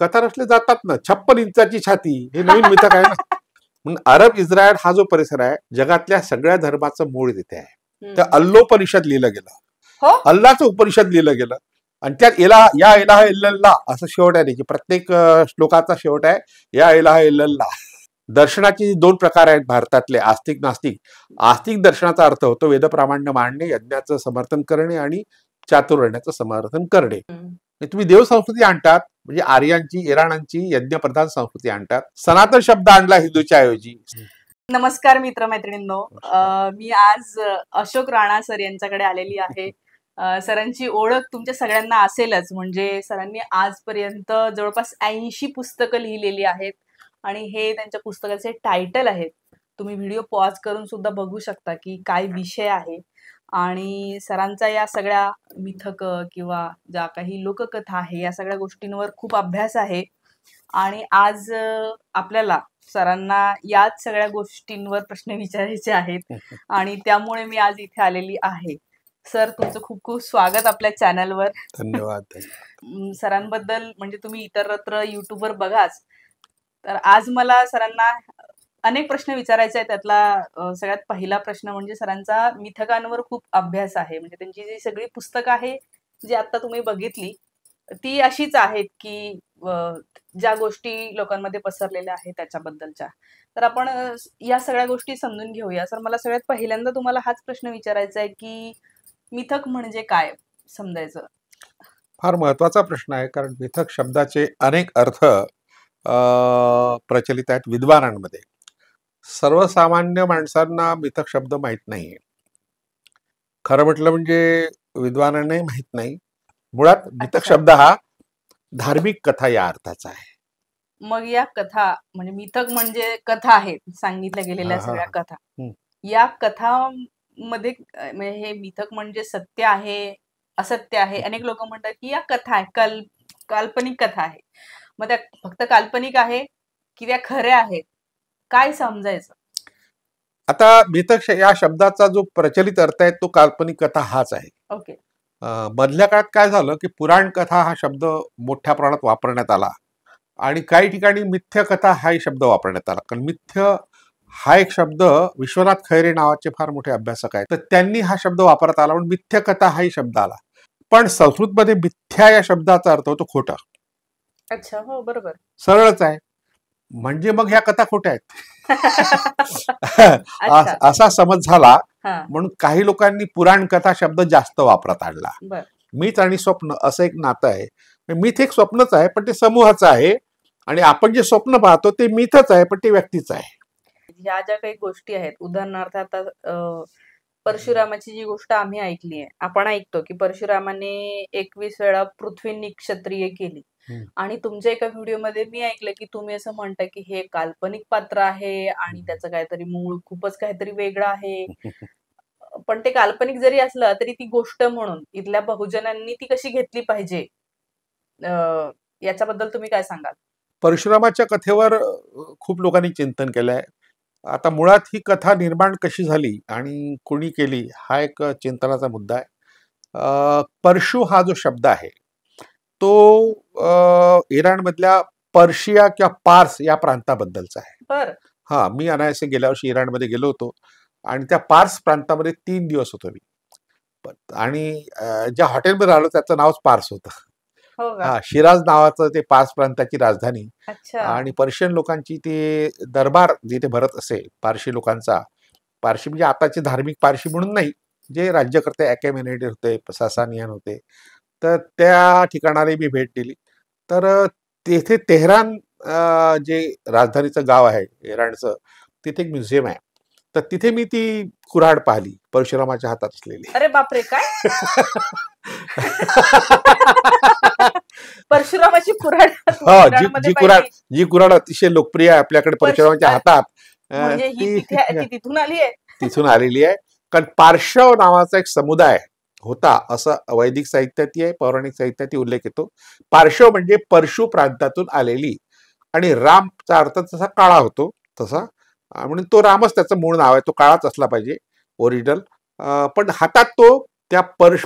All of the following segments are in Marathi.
कथा रचले जातात ना. 56 इंचाची छाती हे नवीन मिथक आहे ना. म्हणून अरब इस्रायल हा जो परिसर आहे जगातल्या सगळ्या धर्माचं मूळ तिथे आहे. तर अल्लोपनिषद लिहिलं गेलं, अल्लाचं उपनिषद लिहिलं गेलं आणि त्यात या इलाहा इल्लल्लाह असं शेवट आहे त्याची. प्रत्येक श्लोकाचा शेवट आहे या इलाहा इल्लल्लाह. दर्शनाचे 2 प्रकार आहेत भारतातले, आस्तिक नास्तिक. आस्तिक दर्शनाचा अर्थ होतो वेदप्रामाण्य मांडणे, यज्ञाचं समर्थन करणे आणि चातुर्वर्ण्याचं समर्थन करणे. तुम्ही देव संस्कृती आणतात म्हणजे आर्यांची इराणांची यज्ञप्रधान संस्कृती आणतात. सनातन शब्द आणला हिंदूच्या ऐवजी. नमस्कार मित्रमैत्रिणींनो, मी आज अशोक राणा सर यांच्याकडे आलेली आहे. सरांची ओळख तुमच्या सगळ्यांना असेलच, म्हणजे सरांनी आजपर्यंत जवळपास 80 पुस्तकं लिहिलेली आहेत आणि हे त्यांच्या पुस्तकाचे टायटल आहेत. तुम्ही व्हिडिओ पॉज करून सुद्धा बघू शकता की काय विषय आहे. आणि सरांचा या सगळ्या मिथक किंवा ज्या काही लोककथा आहे या सगळ्या गोष्टींवर खूप अभ्यास आहे आणि आज आपल्याला सरांना याच सगळ्या गोष्टींवर प्रश्न विचारायचे आहेत आणि त्यामुळे मी आज इथे आलेली आहे. सर, तुमचं खूप खूप स्वागत आपल्या चॅनलवर. धन्यवाद. सरांबद्दल म्हणजे तुम्ही इतरत्र युट्यूबवर बघाच, तर आज मला सरांना अनेक प्रश्न विचारायचे आहेत. त्यातला सगळ्यात पहिला प्रश्न म्हणजे सरांचा मिथकांवर खूप अभ्यास आहे. म्हणजे त्यांची जी सगळी पुस्तकं आहे जी आता तुम्ही बघितली ती अशीच आहेत की ज्या गोष्टी लोकांमध्ये पसरलेल्या आहेत त्याच्याबद्दलच्या. तर आपण या सगळ्या गोष्टी समजून घेऊया. सर, मला सगळ्यात पहिल्यांदा तुम्हाला हाच प्रश्न विचारायचा आहे की मिथक म्हणजे काय समजायचं? फार महत्वाचा प्रश्न आहे, कारण मिथक शब्दाचे अनेक अर्थ प्रचलित आहेत विद्वानांमध्ये. सर्वसामान्य माणसांना मिथक शब्द माहित नाहीये. खरं म्हटलं म्हणजे विद्वानांनाही माहित नाही. मुळात मिथक शब्द हा धार्मिक कथा या अर्थाचा आहे. मग या कथा म्हणजे मिथक म्हणजे कथा आहेत सांगितल्या गेलेल्या सगळ्या कथा. या कथामध्ये म्हणजे हे मिथक म्हणजे सत्य आहे असत्य आहे? अनेक लोक म्हणतात की या कथा आहे, काल्पनिक कथा आहे. मग त्या फक्त काल्पनिक आहे की त्या खऱ्या आहेत? काय समजायचं? आता मिथक या शब्दाचा जो प्रचलित अर्थ आहे तो काल्पनिक कथा हाच आहे. ओके. मधल्या काळात काय झालं की पुराण कथा हा शब्द मोठ्या प्रमाणात वापरण्यात आला आणि काही ठिकाणी मिथ्य कथा हाही शब्द वापरण्यात आला. कारण मिथ्य हा एक शब्द विश्वनाथ खैरे नावाचे फार मोठे अभ्यासक आहेत, तर त्यांनी हा शब्द वापरत आला म्हणून मिथ्य कथा हाही शब्द आला. पण संस्कृतमध्ये मिथ्या या शब्दाचा अर्थ होतो खोटा. अच्छा, हो, बरोबर, सरळच आहे. म्हणजे मग ह्या कथा खोट्या आहेत असा समज झाला. म्हणून काही लोकांनी पुराण कथा शब्द जास्त वापरात आणला. मिथ आणि स्वप्न असं एक नातं आहे. मिथ एक स्वप्नच आहे पण ते समूहाचं आहे आणि आपण जे स्वप्न पाहतो ते मिथच आहे पण ते व्यक्तीच आहे. ह्या ज्या काही गोष्टी आहेत, उदाहरणार्थ आता परशुरामाची जी गोष्ट आम्ही ऐकली आहे, आपण ऐकतो की परशुरामाने 21 वेळा पृथ्वी निक्षत्रिय केली आणि तुमच्या एका व्हिडिओमध्ये मी ऐकलं की तुम्ही असं म्हणता की हे काल्पनिक पात्र आहे आणि त्याचं काहीतरी मूळ खूपच काहीतरी वेगळं आहे. पण ते काल्पनिक जरी असलं तरी ती गोष्ट म्हणून इथल्या बहुजनांनी ती कशी घेतली पाहिजे, याच्याबद्दल तुम्ही काय सांगाल? परशुरामाच्या कथेवर खूप लोकांनी चिंतन केलंय. आता मुळात ही कथा निर्माण कशी झाली आणि कोणी केली हा एक चिंतनाचा मुद्दा आहे. परशु हा जो शब्द आहे तो इराणमधल्या पर्शिया किंवा पार्स या प्रांताबद्दलचा आहे. हा, मी अनायासे गेल्या वर्षी इराणमध्ये गेलो होतो आणि त्या पार्स प्रांतामध्ये 3 दिवस होतो मी. आणि ज्या हॉटेलमध्ये राहिलो त्याचं नावच पार्स होतं. हा, शिराज नावाचं ते पार्स प्रांताची राजधानी. आणि पर्शियन लोकांची ते दरबार जिथे भरत असे पारशी लोकांचा. पारशी म्हणजे आताचे धार्मिक पारशी म्हणून नाही, जे राज्यकर्ते अॅकेमेनिड होते, सासानियन होते, तर त्या ठिकाणाला मी भेट दिली. तर तेथे तेहरान जे राजधानीचं गाव आहे इराणचं, तिथे एक म्युझियम आहे. तर तिथे मी ती कुऱ्हाड पाहिली परशुरामाच्या हातात असलेली. अरे बापरे, काय परशुरामाची कुऱ्हाड? जी कुऱ्हाड अतिशय लोकप्रिय आहे आपल्याकडे परशुरामाच्या हातात, तिथून आली आहे. तिथून आलेली आहे. कारण पार्शव नावाचा एक समुदाय होता असं वैदिक साहित्यात आहे, पौराणिक साहित्यात उल्लेख येतो. पार्शव म्हणजे परशु प्रांतातून आलेली आणि रामचा अर्थ तसा काळा होतो तसा, म्हणून तो रामच त्याचं मूळ नाव आहे. तो काळाच असला पाहिजे ओरिजिनल. पण हातात तो त्या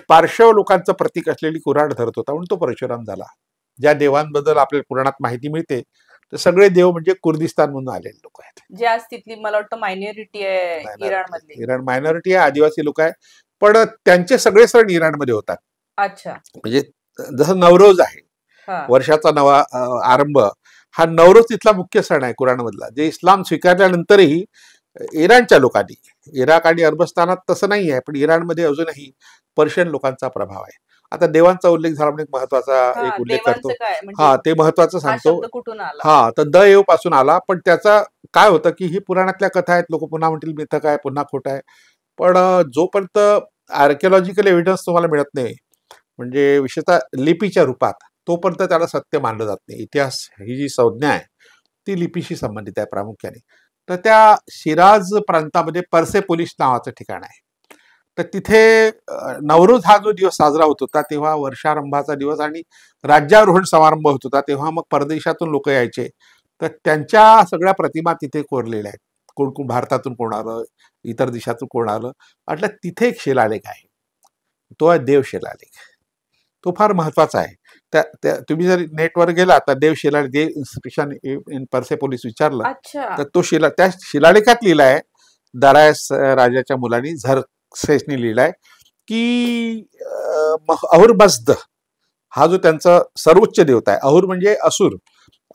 पार्शव लोकांचं प्रतीक असलेली कुऱ्हाड धरत होता म्हणून तो परशुराम झाला. ज्या देवांबद्दल आपल्याला पुराणात माहिती मिळते तर सगळे देव म्हणजे कुर्दिस्तान म्हणून आलेले लोक आहेत, जे आज तिथली मला वाटतं मायनॉरिटी आहे इराण मधली. इराण मायनॉरिटी आहे, आदिवासी लोक आहे, पण त्यांचे सगळे सण इराणमध्ये होतात. अच्छा. म्हणजे जसं नवरोज आहे, वर्षाचा नवा आरंभ, हा नवरोज तिथला मुख्य सण आहे कुराणमधला. जे इस्लाम स्वीकारल्यानंतरही इराणच्या लोकांनी, इराक आणि अरबस्तानात तसं नाही आहे, पण इराणमध्ये अजूनही पर्शियन लोकांचा प्रभाव आहे. आता देवांचा उल्लेख झाला म्हणजे महत्वाचा एक उल्लेख करतो. ते महत्वाचं सांगतो. तर द एव पासून आला, पण त्याचा काय होतं की ही पुराणातल्या कथा आहेत, लोक पुन्हा म्हणतील मिथक आहे, पुन्हा खोट आहे. पण जोपर्यंत आर्किओलॉजिकल एव्हिडन्स तुम्हाला मिळत नाही, म्हणजे विशेषतः लिपीच्या रूपात, तोपर्यंत त्याला सत्य मानलं जात नाही. इतिहास ही जी संज्ञा आहे ती लिपीशी संबंधित आहे प्रामुख्याने. तर त्या शिराज प्रांतामध्ये पर्सेपोलिस नावाचं ठिकाण आहे. तर तिथे नवरोज हा जो दिवस साजरा होत होता तेव्हा वर्षारंभाचा दिवस आणि राज्यारोहण समारंभ होत होता, तेव्हा मग परदेशातून लोक यायचे. तर त्यांच्या सगळ्या प्रतिमा तिथे कोरलेल्या आहेत. कोण कोण भारतातून कोण आलं, इतर देशातून कोण आलं, म्हटलं तिथे एक शिलालेख आहे, तो आहे देव शिलालेख. तो फार महत्वाचा आहे. तुम्ही जर नेटवर गेला तर देव शिलालेख, देव इन्स्क्रिप्शन इन पर्सेपोलिस विचारलं तर तो त्या शिलालेखात लिहिलाय, दरायस राजाच्या मुलांनी झर्क्सेसनी लिहिलाय की अहुरमज्द हा जो त्यांचा सर्वोच्च देवता आहे. अहुर म्हणजे असुर,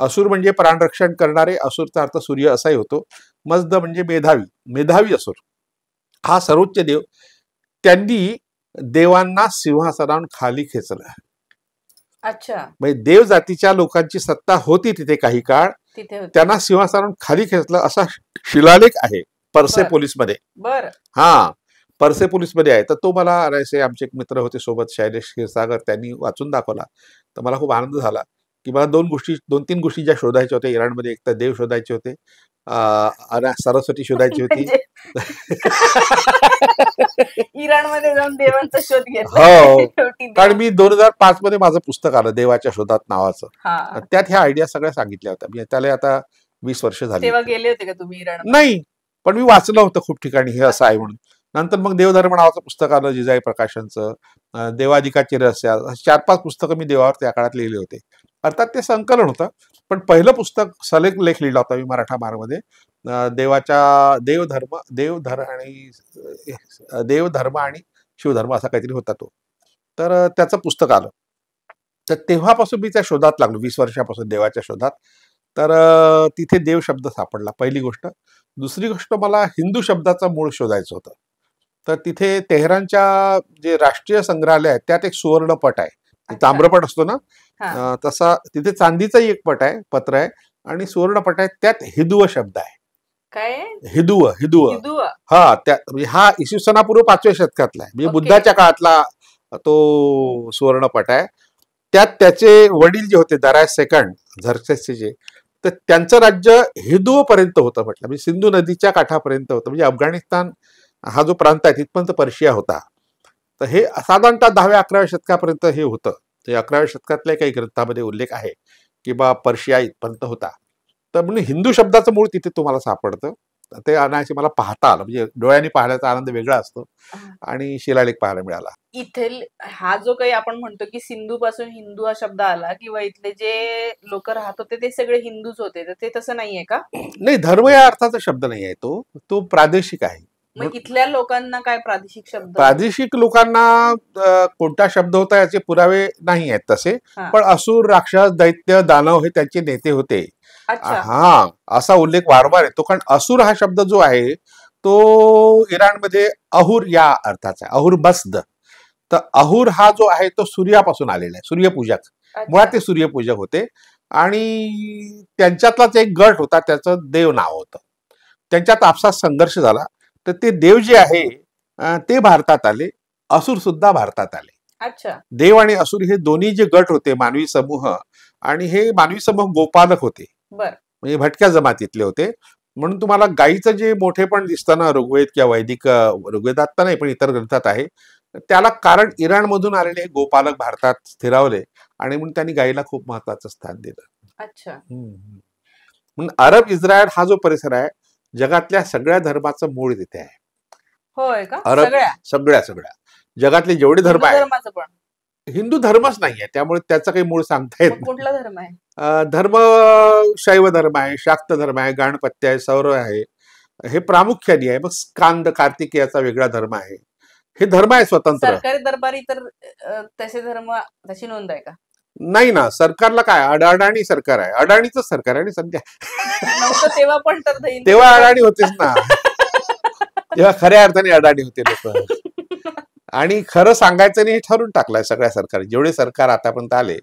असुर म्हणजे प्राणरक्षण करणारे, असुरचा अर्थ सूर्य असाही होतो. मज्द म्हणजे मेधावी, मेधावी असुर हा सर्वोच्च देव. त्यांनी देवांना सिंहासनावर खाली खेचलं. अच्छा. म्हणजे देव जातीच्या लोकांची सत्ता होती तिथे काही काळ, त्यांना सिंहासनावर खाली खेचलं असा शिलालेख आहे पर्सेपोलिस मध्ये. हा, पर्सेपोलिस मध्ये आहे. तर तो मला आमचे एक मित्र होते सोबत, शैलेश क्षीरसागर, त्यांनी वाचून दाखवला. तर मला खूप आनंद झाला की मला दोन तीन गोष्टी ज्या शोधायच्या होत्या इराणमध्ये. एक तर देव शोधायचे होते, सरस्वती शोधायची होती. इराणमध्ये जाऊन देवांचा शोध घेतला. हो, कारण मी 2005 मध्ये माझं पुस्तक आलं देवाच्या शोधात नावाचं. त्यात ह्या आयडिया सगळ्या सांगितल्या होत्या. मी त्याला आता 20 वर्ष झाली. तेव्हा गेले होते का तुम्ही इराण? नाही, पण मी वाचलं होतं खूप ठिकाणी हे असं आहे म्हणून. नंतर मग देवधर्म नावाचं पुस्तक आलं जिजाई प्रकाशनचं, देवाधिकाची रहस्य, 4-5 पुस्तकं मी देवावर त्या काळात लिहिले होते. अर्थात ते संकलन होतं, पण पहिलं पुस्तक सलेख लेख लिहिला होता मी मराठा मार्गमध्ये, देवाच्या देवधर्म आणि शिवधर्म असा काहीतरी होता तो. तर त्याचं पुस्तक आलं. तर तेव्हापासून मी त्या शोधात लागलो, 20 वर्षापासून देवाच्या शोधात. तर तिथे देव शब्द सापडला, पहिली गोष्ट. दुसरी गोष्ट, मला हिंदू शब्दाचं मूळ शोधायचं होतं. तर तिथे तेहरानच्या जे राष्ट्रीय संग्रहालय आहे त्यात एक सुवर्णपट आहे, ताम्रपट असतो ना तसा, तिथे चांदीचाही एक पट आहे, पत्र आहे, आणि सुवर्णपट आहे, त्यात हिदुव शब्द आहे. काय? हिदुव. हा, हा इसवी सनापूर्व 5व्या शतकातला आहे, म्हणजे बुद्धाच्या काळातला तो सुवर्णपट आहे. त्यात त्याचे वडील जे होते दरायस सेकंड झर्क्सेसचे, तर त्यांचं राज्य हिदुव पर्यंत होतं म्हटलं, म्हणजे सिंधू नदीच्या काठापर्यंत होतं. म्हणजे अफगाणिस्तान हा जो प्रांत आहे तिथपर्यंत पर्शिया होता. तर हे साधारणतः 10व्या-11व्या शतकापर्यंत हे होतं. ते 11व्या शतकातल्या काही ग्रंथामध्ये उल्लेख आहे की बा पर्शिया इथपर्यंत होता. तर म्हणजे हिंदू शब्दाचं मूळ तिथे तुम्हाला सापडतं. ते अनायासे मला पाहता आलं, म्हणजे डोळ्यांनी पाहण्याचा आनंद वेगळा असतो, आणि शिलालेख पाहायला मिळाला. इथे हा जो काही आपण म्हणतो की सिंधू पासून हिंदू हा शब्द आला, किंवा इथले जे लोक राहत होते ते सगळे हिंदूच होते, तर ते तसं नाहीये का? नाही, धर्म या अर्थाचा शब्द नाही आहे, तो प्रादेशिक आहे. मग इथल्या लोकांना काय प्रादेशिक शब्द? प्रादेशिक लोकांना कोणता शब्द होता याचे पुरावे नाही आहेत तसे, पण असुर, राक्षस, दैत्य, दानव हे त्यांचे नेते होते. हा, असा उल्लेख वारंवार येतो. कारण असुर हा शब्द जो आहे तो इराणमध्ये अहुर या अर्थाचा आहे, अहुरमज्द. तर अहुर हा जो आहे तो सूर्यापासून आलेला आहे, सूर्यपूजक. मुळात ते सूर्यपूजक होते, आणि त्यांच्यातलाच एक गट होता, त्याचं देव नाव होतं. त्यांच्यात आपसात संघर्ष झाला, तर ते देव जे आहे ते भारतात आले, असुर सुद्धा भारतात आले. अच्छा. देव आणि असुर हे दोन्ही जे गट होते, मानवी समूह, आणि हे मानवी समूह गोपालक होते, म्हणजे भटक्या जमातीतले होते. म्हणून तुम्हाला गायीचं जे मोठेपण दिसतं ना ऋग्वेद किंवा वैदिक, ऋग्वेदात तर नाही पण इतर ग्रंथात आहे, त्याला कारण इराणमधून आलेले गोपालक भारतात स्थिरावले, आणि म्हणून त्यांनी गायीला खूप महत्वाचं स्थान दिलं. अच्छा. म्हणून अरब इस्रायल हा जो परिसर आहे, जगातल्या सगळ्या धर्माचं मूळ तिथे आहे. होय का? अरब सगळ्या जगातले जेवढे धर्म आहेत, हिंदू धर्मच नाहीये, त्यामुळे त्याचं काही मूळ सांगता येत मग कुठला धर्म आहे? धर्म शैव धर्म आहे, शाक्त धर्म आहे, गाणपत्य आहे, सौर आहे, हे प्रामुख्याने आहे. मग स्कांद कार्तिकेयाचा वेगळा धर्म आहे. हे धर्म आहे स्वतंत्र. सरकारी दरबारी तर तसे धर्म, तशी नोंद आहे का? नाही ना, सरकारला काय, अडाणी सरकार आहे, अडाणीच सरकार आहे. आणि सध्या नव्हतं तेव्हा पण तर तेव्हा अडाणी होतेच ना, तेव्हा खऱ्या अर्थाने अडाणी होते लोक. आणि खरं सांगायचं नाही हे ठरवून टाकलंय सगळ्या सरकार, जेवढे सरकार आतापर्यंत आले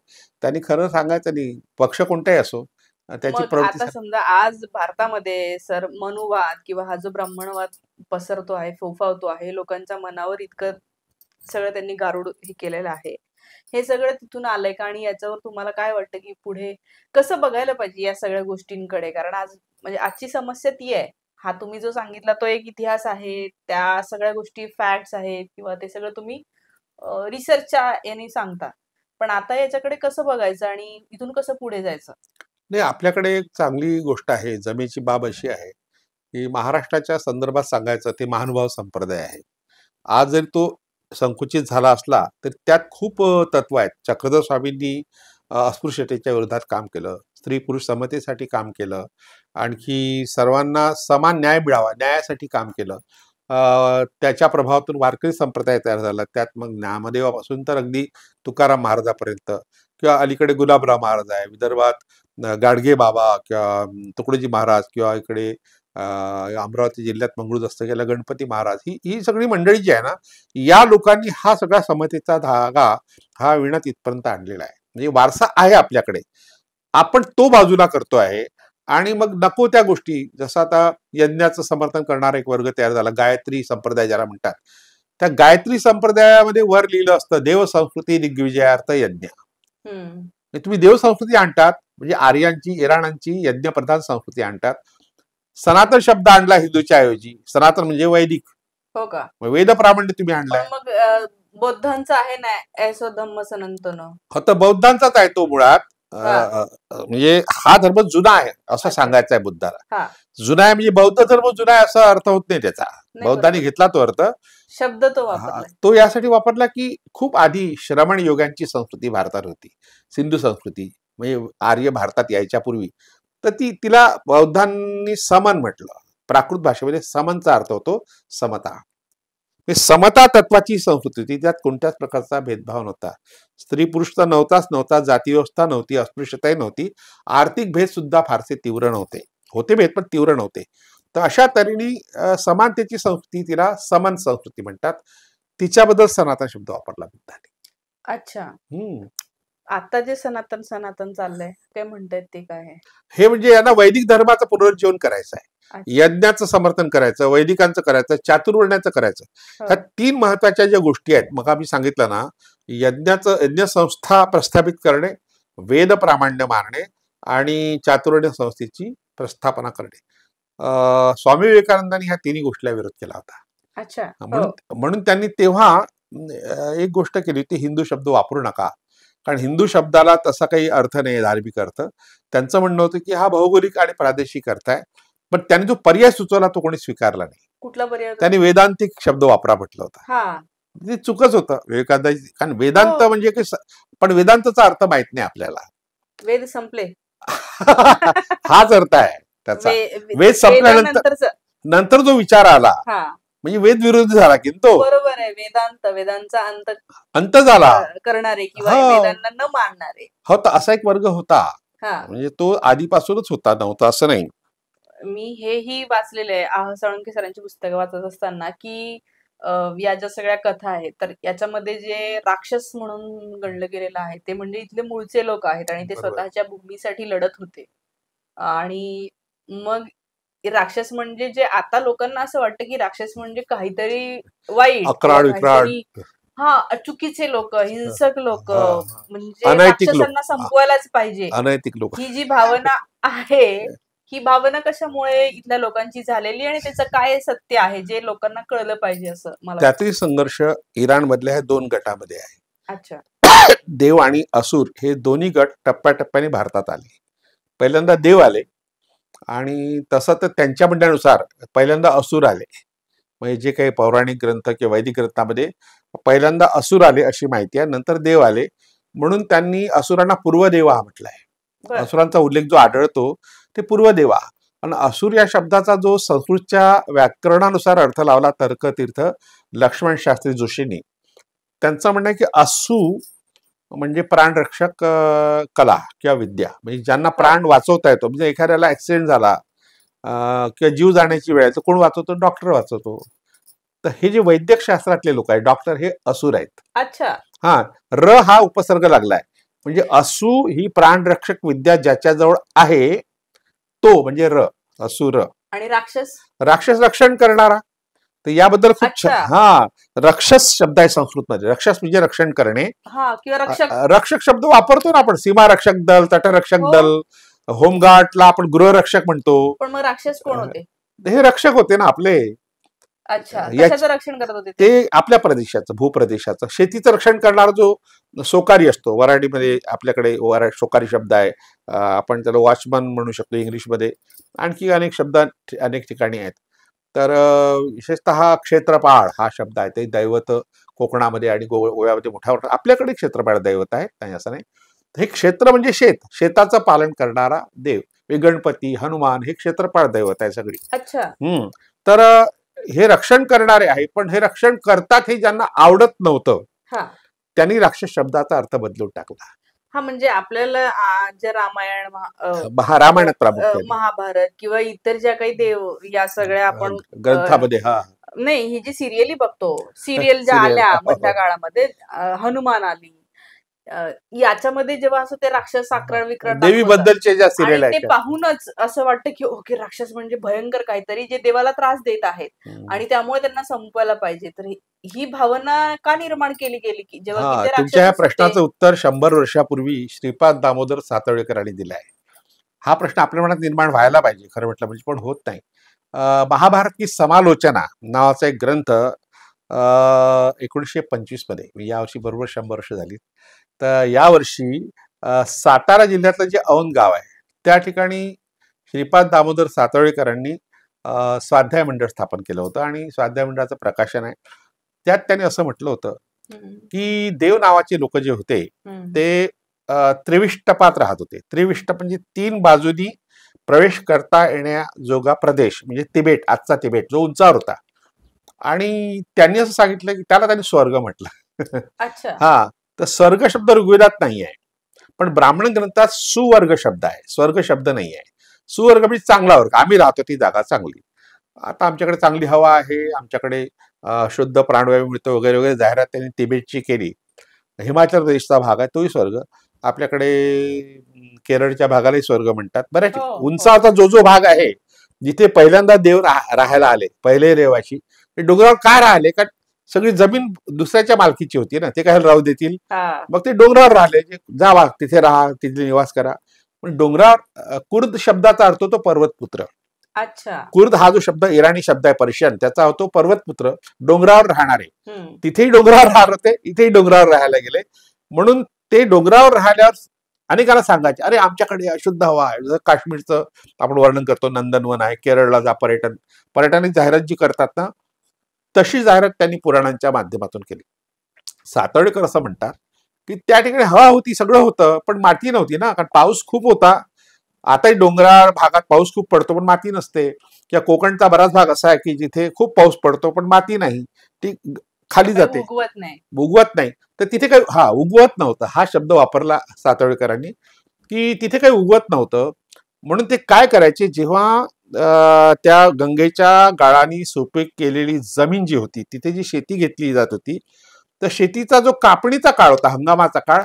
त्यांनी खरं सांगायचं नाही, पक्ष कोणताही असो त्याची प्रवृत्ती. आता समजा आज भारतामध्ये सर मनुवाद किंवा हा जो ब्राह्मणवाद पसरतो आहे, फोफावतो आहे, लोकांच्या मनावर इतकं सगळं त्यांनी गारुड हे केलेलं आहे, हे सगळं तिथून आलंय का? आणि याच्यावर तुम्हाला काय वाटतं की पुढे कसं बघायला पाहिजे या सगळ्या गोष्टींकडे? कारण आज म्हणजे आजची समस्या ती आहे. हा तुम्ही जो सांगितला तो एक इतिहास आहे, त्या सगळ्या गोष्टी फॅक्ट्स आहेत किंवा ते सगळं तुम्ही रिसर्चच्या याने सांगता, पण आता याच्याकडे कसं बघायचं आणि इथून कसं पुढे जायचं? नाही, आपल्याकडे एक चांगली गोष्ट आहे. जमेची बाब अशी आहे की महाराष्ट्राच्या संदर्भात सांगायचं ते महानुभाव संप्रदाय आहे. आज जरी तो संकुचित झाला असला तरी त्यात खूप तत्व आहेत. चक्रधर स्वामींनी अस्पृश्यतेच्या विरोधात काम केलं, स्त्री पुरुष समतेसाठी काम केलं, आणखी सर्वांना समान न्याय मिळावा न्यायासाठी काम केलं. त्याच्या प्रभावातून वारकरी संप्रदाय तयार झाला. त्यात मग नामदेवापासून तर अगदी तुकाराम महाराजापर्यंत, किंवा अलीकडे गुलाबराव महाराज आहे, विदर्भात गाडगे बाबा किंवा तुकडोजी महाराज, किंवा इकडे अमरावती जिल्ह्यात मंगळूर दस्तकेला गणपती महाराज, ही सगळी मंडळी जी आहे ना, या लोकांनी हा सगळा समतेचा धागा हा विणत इथपर्यंत आणलेला आहे. म्हणजे वारसा आहे आपल्याकडे, आपण तो बाजूला करतो आहे. आणि मग नको त्या गोष्टी, जसं आता यज्ञाचं समर्थन करणारा एक वर्ग तयार झाला, गायत्री संप्रदाय ज्याला म्हणतात. त्या गायत्री संप्रदायामध्ये वर लिहिलं असतं देव संस्कृती दिग्विजयार्थ यज्ञ. तुम्ही देव संस्कृती आणतात म्हणजे आर्यांची इराणांची यज्ञप्रधान संस्कृती आणतात. सनातन शब्द आणला हिंदूच्या ऐवजी, सनातन म्हणजे वैदिक. हो का? वेद प्रामाण्य तुम्ही आणलाय. मग बौद्धांचा आहे ना ऐसो धम्म सनातन, हो तर बौद्धांचाच आहे तो मुळात. म्हणजे हा धर्म जुना आहे असं सांगायचं आहे बुद्धाला. जुना आहे म्हणजे बौद्ध धर्म जुना आहे असा अर्थ होत नाही त्याचा. बौद्धांनी घेतला तो अर्थ, शब्द तो यासाठी वापरला की खूप आधी श्रमण योगांची संस्कृती भारतात होती, सिंधू संस्कृती, म्हणजे आर्य भारतात यायच्या पूर्वी. तर तिला बौद्धांनी समन म्हटलं. प्राकृत भाषेमध्ये समनचा अर्थ होतो समता. समता तत्वाची संस्कृती होती, त्यात कोणत्याच प्रकारचा भेदभाव नव्हता. स्त्री पुरुष तर नव्हता, जाती व्यवस्था नव्हती, अस्पृश्यताही नव्हती, आर्थिक भेद सुद्धा फारसे तीव्र नव्हते, होते भेद पण तीव्र नव्हते. तर अशा तऱ्हेने समानतेची संस्कृती, तिला समन संस्कृती म्हणतात. तिच्याबद्दल सनातन शब्द वापरला बुद्धाने. अच्छा. आता जे सनातन चाललंय ते म्हणतात ते काय आहे? हे म्हणजे यांना वैदिक धर्माचं पुनरुज्जीवन करायचं आहे, यज्ञाचं समर्थन करायचं, वैदिकांचं करायचं, चातुर्वर्ण्याचं करायचं. ह्या 3 महत्वाच्या ज्या गोष्टी आहेत, मग आम्ही सांगितलं ना, यज्ञ संस्था प्रस्थापित करणे, वेद प्रामाण्य मानणे आणि चातुर्वर्ण संस्थेची प्रस्थापना करणे. स्वामी विवेकानंदांनी ह्या 3 गोष्टीला विरोध केला होता. अच्छा. म्हणून त्यांनी तेव्हा एक गोष्ट केली होती, हिंदू शब्द वापरू नका, कारण हिंदू शब्दाला तसा काही अर्थ नाही, धार्मिक अर्थ. त्यांचं म्हणणं होतं की हा भौगोलिक आणि प्रादेशिक अर्थ आहे. पण त्यांनी जो पर्याय सुचवला तो कोणी स्वीकारला नाही. कुठला पर्याय? त्यांनी वेदांतिक शब्द वापरा म्हटलं होतं. ते चुकच होतं विवेकानंदांची, कारण वेदांत म्हणजे काही, पण वेदांतचा अर्थ माहित नाही आपल्याला. वेद संपले हाच अर्थ आहे त्याचा. वेद संपल्यानंतर जो विचार आला म्हणजे वेद विरोधी झाला की तो. बरोबर आहे. वेदांचा अंत झाला करणारे किंवा वेदांना न मानणारे. हो, तर असा एक वर्ग होता, म्हणजे तो आधीपासूनच होता, नव्हता असं नाही. मी हेही वाचलेलं आहे आह साळुंखे सरांची पुस्तकं वाचत असताना की या ज्या सगळ्या कथा आहेत, तर याच्यामध्ये जे राक्षस म्हणून गणलं गेलेलं आहे ते म्हणजे इथले मूळचे लोक आहेत आणि ते स्वतःच्या भूमीसाठी लढत होते. आणि मग राक्षस म्हणजे जे आता लोकांना असं वाटतं की राक्षस म्हणजे काहीतरी वाईट, चुकीचे लोक, हिंसक लोक, म्हणजे राक्षसांना संपवायलाच पाहिजे, अनैतिक लोक. ही जी भावना आहे, ही भावना कशामुळे इथल्या लोकांची झालेली आणि त्याचं काय सत्य आहे जे लोकांना कळलं पाहिजे असं मला. त्यातील संघर्ष इराण मधल्या ह्या 2 गटामध्ये आहे. अच्छा. देव आणि असुर हे दोन्ही गट टप्प्याटप्प्याने भारतात आले. पहिल्यांदा देव आले आणि तसं तर त्यांच्या म्हणण्यानुसार पहिल्यांदा असुर आले. म्हणजे जे काही पौराणिक ग्रंथ किंवा वैदिक ग्रंथामध्ये पहिल्यांदा असुर आले अशी माहिती आहे, नंतर देव आले, म्हणून त्यांनी असुरांना पूर्वदेवा म्हटलंय. असुरांचा उल्लेख जो आढळतो ते पूर्वदेवा. आणि असुर या शब्दाचा जो संस्कृतच्या व्याकरणानुसार अर्थ लावला तर्कतीर्थ लक्ष्मण शास्त्री जोशींनी, त्यांचं म्हणणं आहे की असू म्हणजे प्राणरक्षक कला किंवा विद्या, म्हणजे ज्यांना प्राण वाचवता येतो. म्हणजे एखाद्याला ऍक्सिडेंट झाला किंवा जीव जाण्याची वेळ आहे तर कोण वाचवतो? डॉक्टर वाचवतो. तर हे जे वैद्यक शास्त्रातले लोक आहेत डॉक्टर, हे असुर आहेत. अच्छा. हा, र हा उपसर्ग लागलाय, म्हणजे असू ही प्राणरक्षक विद्या ज्याच्याजवळ आहे तो म्हणजे र, असुर. आणि राक्षस? राक्षस रक्षण करणारा. तर याबद्दल खूप हा रक्षस शब्द आहे संस्कृतमध्ये. रक्षस म्हणजे रक्षण करणे. रक्षक शब्द वापरतो ना आपण, सीमा रक्षक दल, तटरक्षक दल, होमगार्डला आपण गृहरक्षक म्हणतो. पण मग राक्षस कोण होते? हे रक्षक होते ना आपले. कशाचं रक्षण करत होते ते? आपल्या प्रदेशाचं, भूप्रदेशाचं, शेतीचं रक्षण करणारा जो सोकारी असतो. वराडीमध्ये आपल्याकडे सोकारी शब्द आहे, आपण त्याला वॉचमन म्हणू शकतो इंग्लिशमध्ये. आणखी अनेक शब्द अनेक ठिकाणी आहेत. तर विशेषतः क्षेत्रपाळ हा शब्द आहे, ते दैवत कोकणामध्ये आणि गोव्यामध्ये मोठ्या मोठ्या. आपल्याकडे क्षेत्रपाळ दैवत आहे, काही असं नाही. हे क्षेत्र म्हणजे शेत, शेताचं पालन करणारा देव. गणपती, हनुमान हे क्षेत्रपाळ दैवत आहे सगळी. अच्छा. तर हे रक्षण करणारे आहे, पण हे रक्षण करतात हे ज्यांना आवडत नव्हतं त्यांनी राक्षस शब्दाचा अर्थ बदलून टाकला. हा, म्हणजे आपल्याला जे रामायण, रामायणात प्रामुख्याने, महाभारत किंवा इतर ज्या काही देव या सगळ्या आपण ग्रंथामध्ये, नाही, ही जी सिरियली बघतो, सिरियल ज्या आल्या मधल्या काळामध्ये, हनुमान आली, याच्यामध्ये जेव्हा असं ते राक्षस आक्रमण विक्रमण देवी बद्दलचे ज्या सिरियल आहेत ते पाहूनच असं वाटतं की ओके, राक्षस म्हणजे भयंकर काहीतरी जे देवाला त्रास देत आहेत आणि त्यामुळे त्यांना संपवायला पाहिजे. तर ही भावना का निर्माण केली गेली की जेव्हा तुमच्या या प्रश्नाचं उत्तर 100 वर्षापूर्वी श्रीपाद दामोदर सातवळेकरांनी दिलं आहे. हा प्रश्न आपल्या मनात निर्माण व्हायला पाहिजे खरं म्हटलं म्हणजे, पण होत नाही. महाभारत की समालोचना नावाचा एक ग्रंथ 1925 मध्ये, यावर्षी बरोबर 100 वर्ष झाली. तर यावर्षी सातारा जिल्ह्यातलं जे औंध गाव आहे त्या ठिकाणी श्रीपाद दामोदर सातवळेकरांनी स्वाध्याय मंडळ स्थापन केलं होतं आणि स्वाध्याय मंडळाचं प्रकाशन आहे. त्यात त्यांनी असं म्हटलं होतं की देव नावाचे लोक जे होते ते त्रिविष्टपात राहत होते. त्रिविष्ट म्हणजे 3 बाजूनी प्रवेश करता येण्याजोगा प्रदेश, म्हणजे तिबेट, आजचा तिबेट जो उंचावर होता. आणि त्यांनी असं सांगितलं की त्याला त्यांनी स्वर्ग म्हटलं. हा, तर स्वर्ग शब्द ऋग्वेदात नाही आहे, पण ब्राह्मण ग्रंथात सुवर्ग शब्द आहे, स्वर्ग शब्द नाही आहे. सुवर्ग म्हणजे चांगला वर्ग, आम्ही राहतो ती जागा चांगली. आता आमच्याकडे चांगली हवा आहे, आमच्याकडे शुद्ध प्राणवायू मिळतो वगैरे वगैरे जाहिरात त्यांनी तिबेटची केली. हिमाचल प्रदेशचा भाग आहे तोही स्वर्ग, आपल्याकडे केरळच्या भागालाही स्वर्ग म्हणतात. बऱ्याच उंचावरचा जो जो भाग आहे जिथे पहिल्यांदा देव राहायला आले, पहिले रहिवासी ते डोंगरावर का राहिले? कारण सगळी जमीन दुसऱ्याच्या मालकीची होती ना, ते काय राहू देतील? मग ते डोंगरावर राहिले, जावा तिथे राहा, तिथे निवास करा. पण डोंगरावर, कुर्द शब्दाचा अर्थ होतो पर्वतपुत्र. कुर्द हा जो शब्द इराणी शब्द आहे, पर्शियन, त्याचा होतो पर्वतपुत्र, डोंगरावर राहणारे. तिथेही डोंगरावर राहत होते, इथेही डोंगरावर राहायला गेले. म्हणून ते डोंगरावर राहिल्यावर अनेकांना सांगायचे, अरे आमच्याकडे अशुद्ध हवा आहे. जसं काश्मीरचं आपण वर्णन करतो, नंदनवन आहे, केरळला जा, पर्यटनाची जाहिरात जी करतात ना, तशी जाहिरात त्यांनी पुराणांच्या माध्यमातून केली. सातवळेकर असं म्हणतात की त्या ठिकाणी हवा होती, सगळं होतं, पण माती नव्हती ना, कारण पाऊस खूप होता. आताही डोंगराळ भागात पाऊस खूप पडतो पण माती नसते. किंवा कोकणचा बराच भाग असा आहे की जिथे खूप पाऊस पडतो पण माती नाही, ती खाली जाते, उगवत नाही. तर तिथे काही उगवत नव्हतं, हा शब्द वापरला सातवळेकरांनी की तिथे काही उगवत नव्हतं. म्हणून ते काय करायचे, जेव्हा त्या गंगेच्या गाळानी सुपीक केलेली जमीन जी होती तिथे जी शेती घेतली जात होती, तर शेतीचा जो कापणीचा काळ होता, हंगामाचा काळ,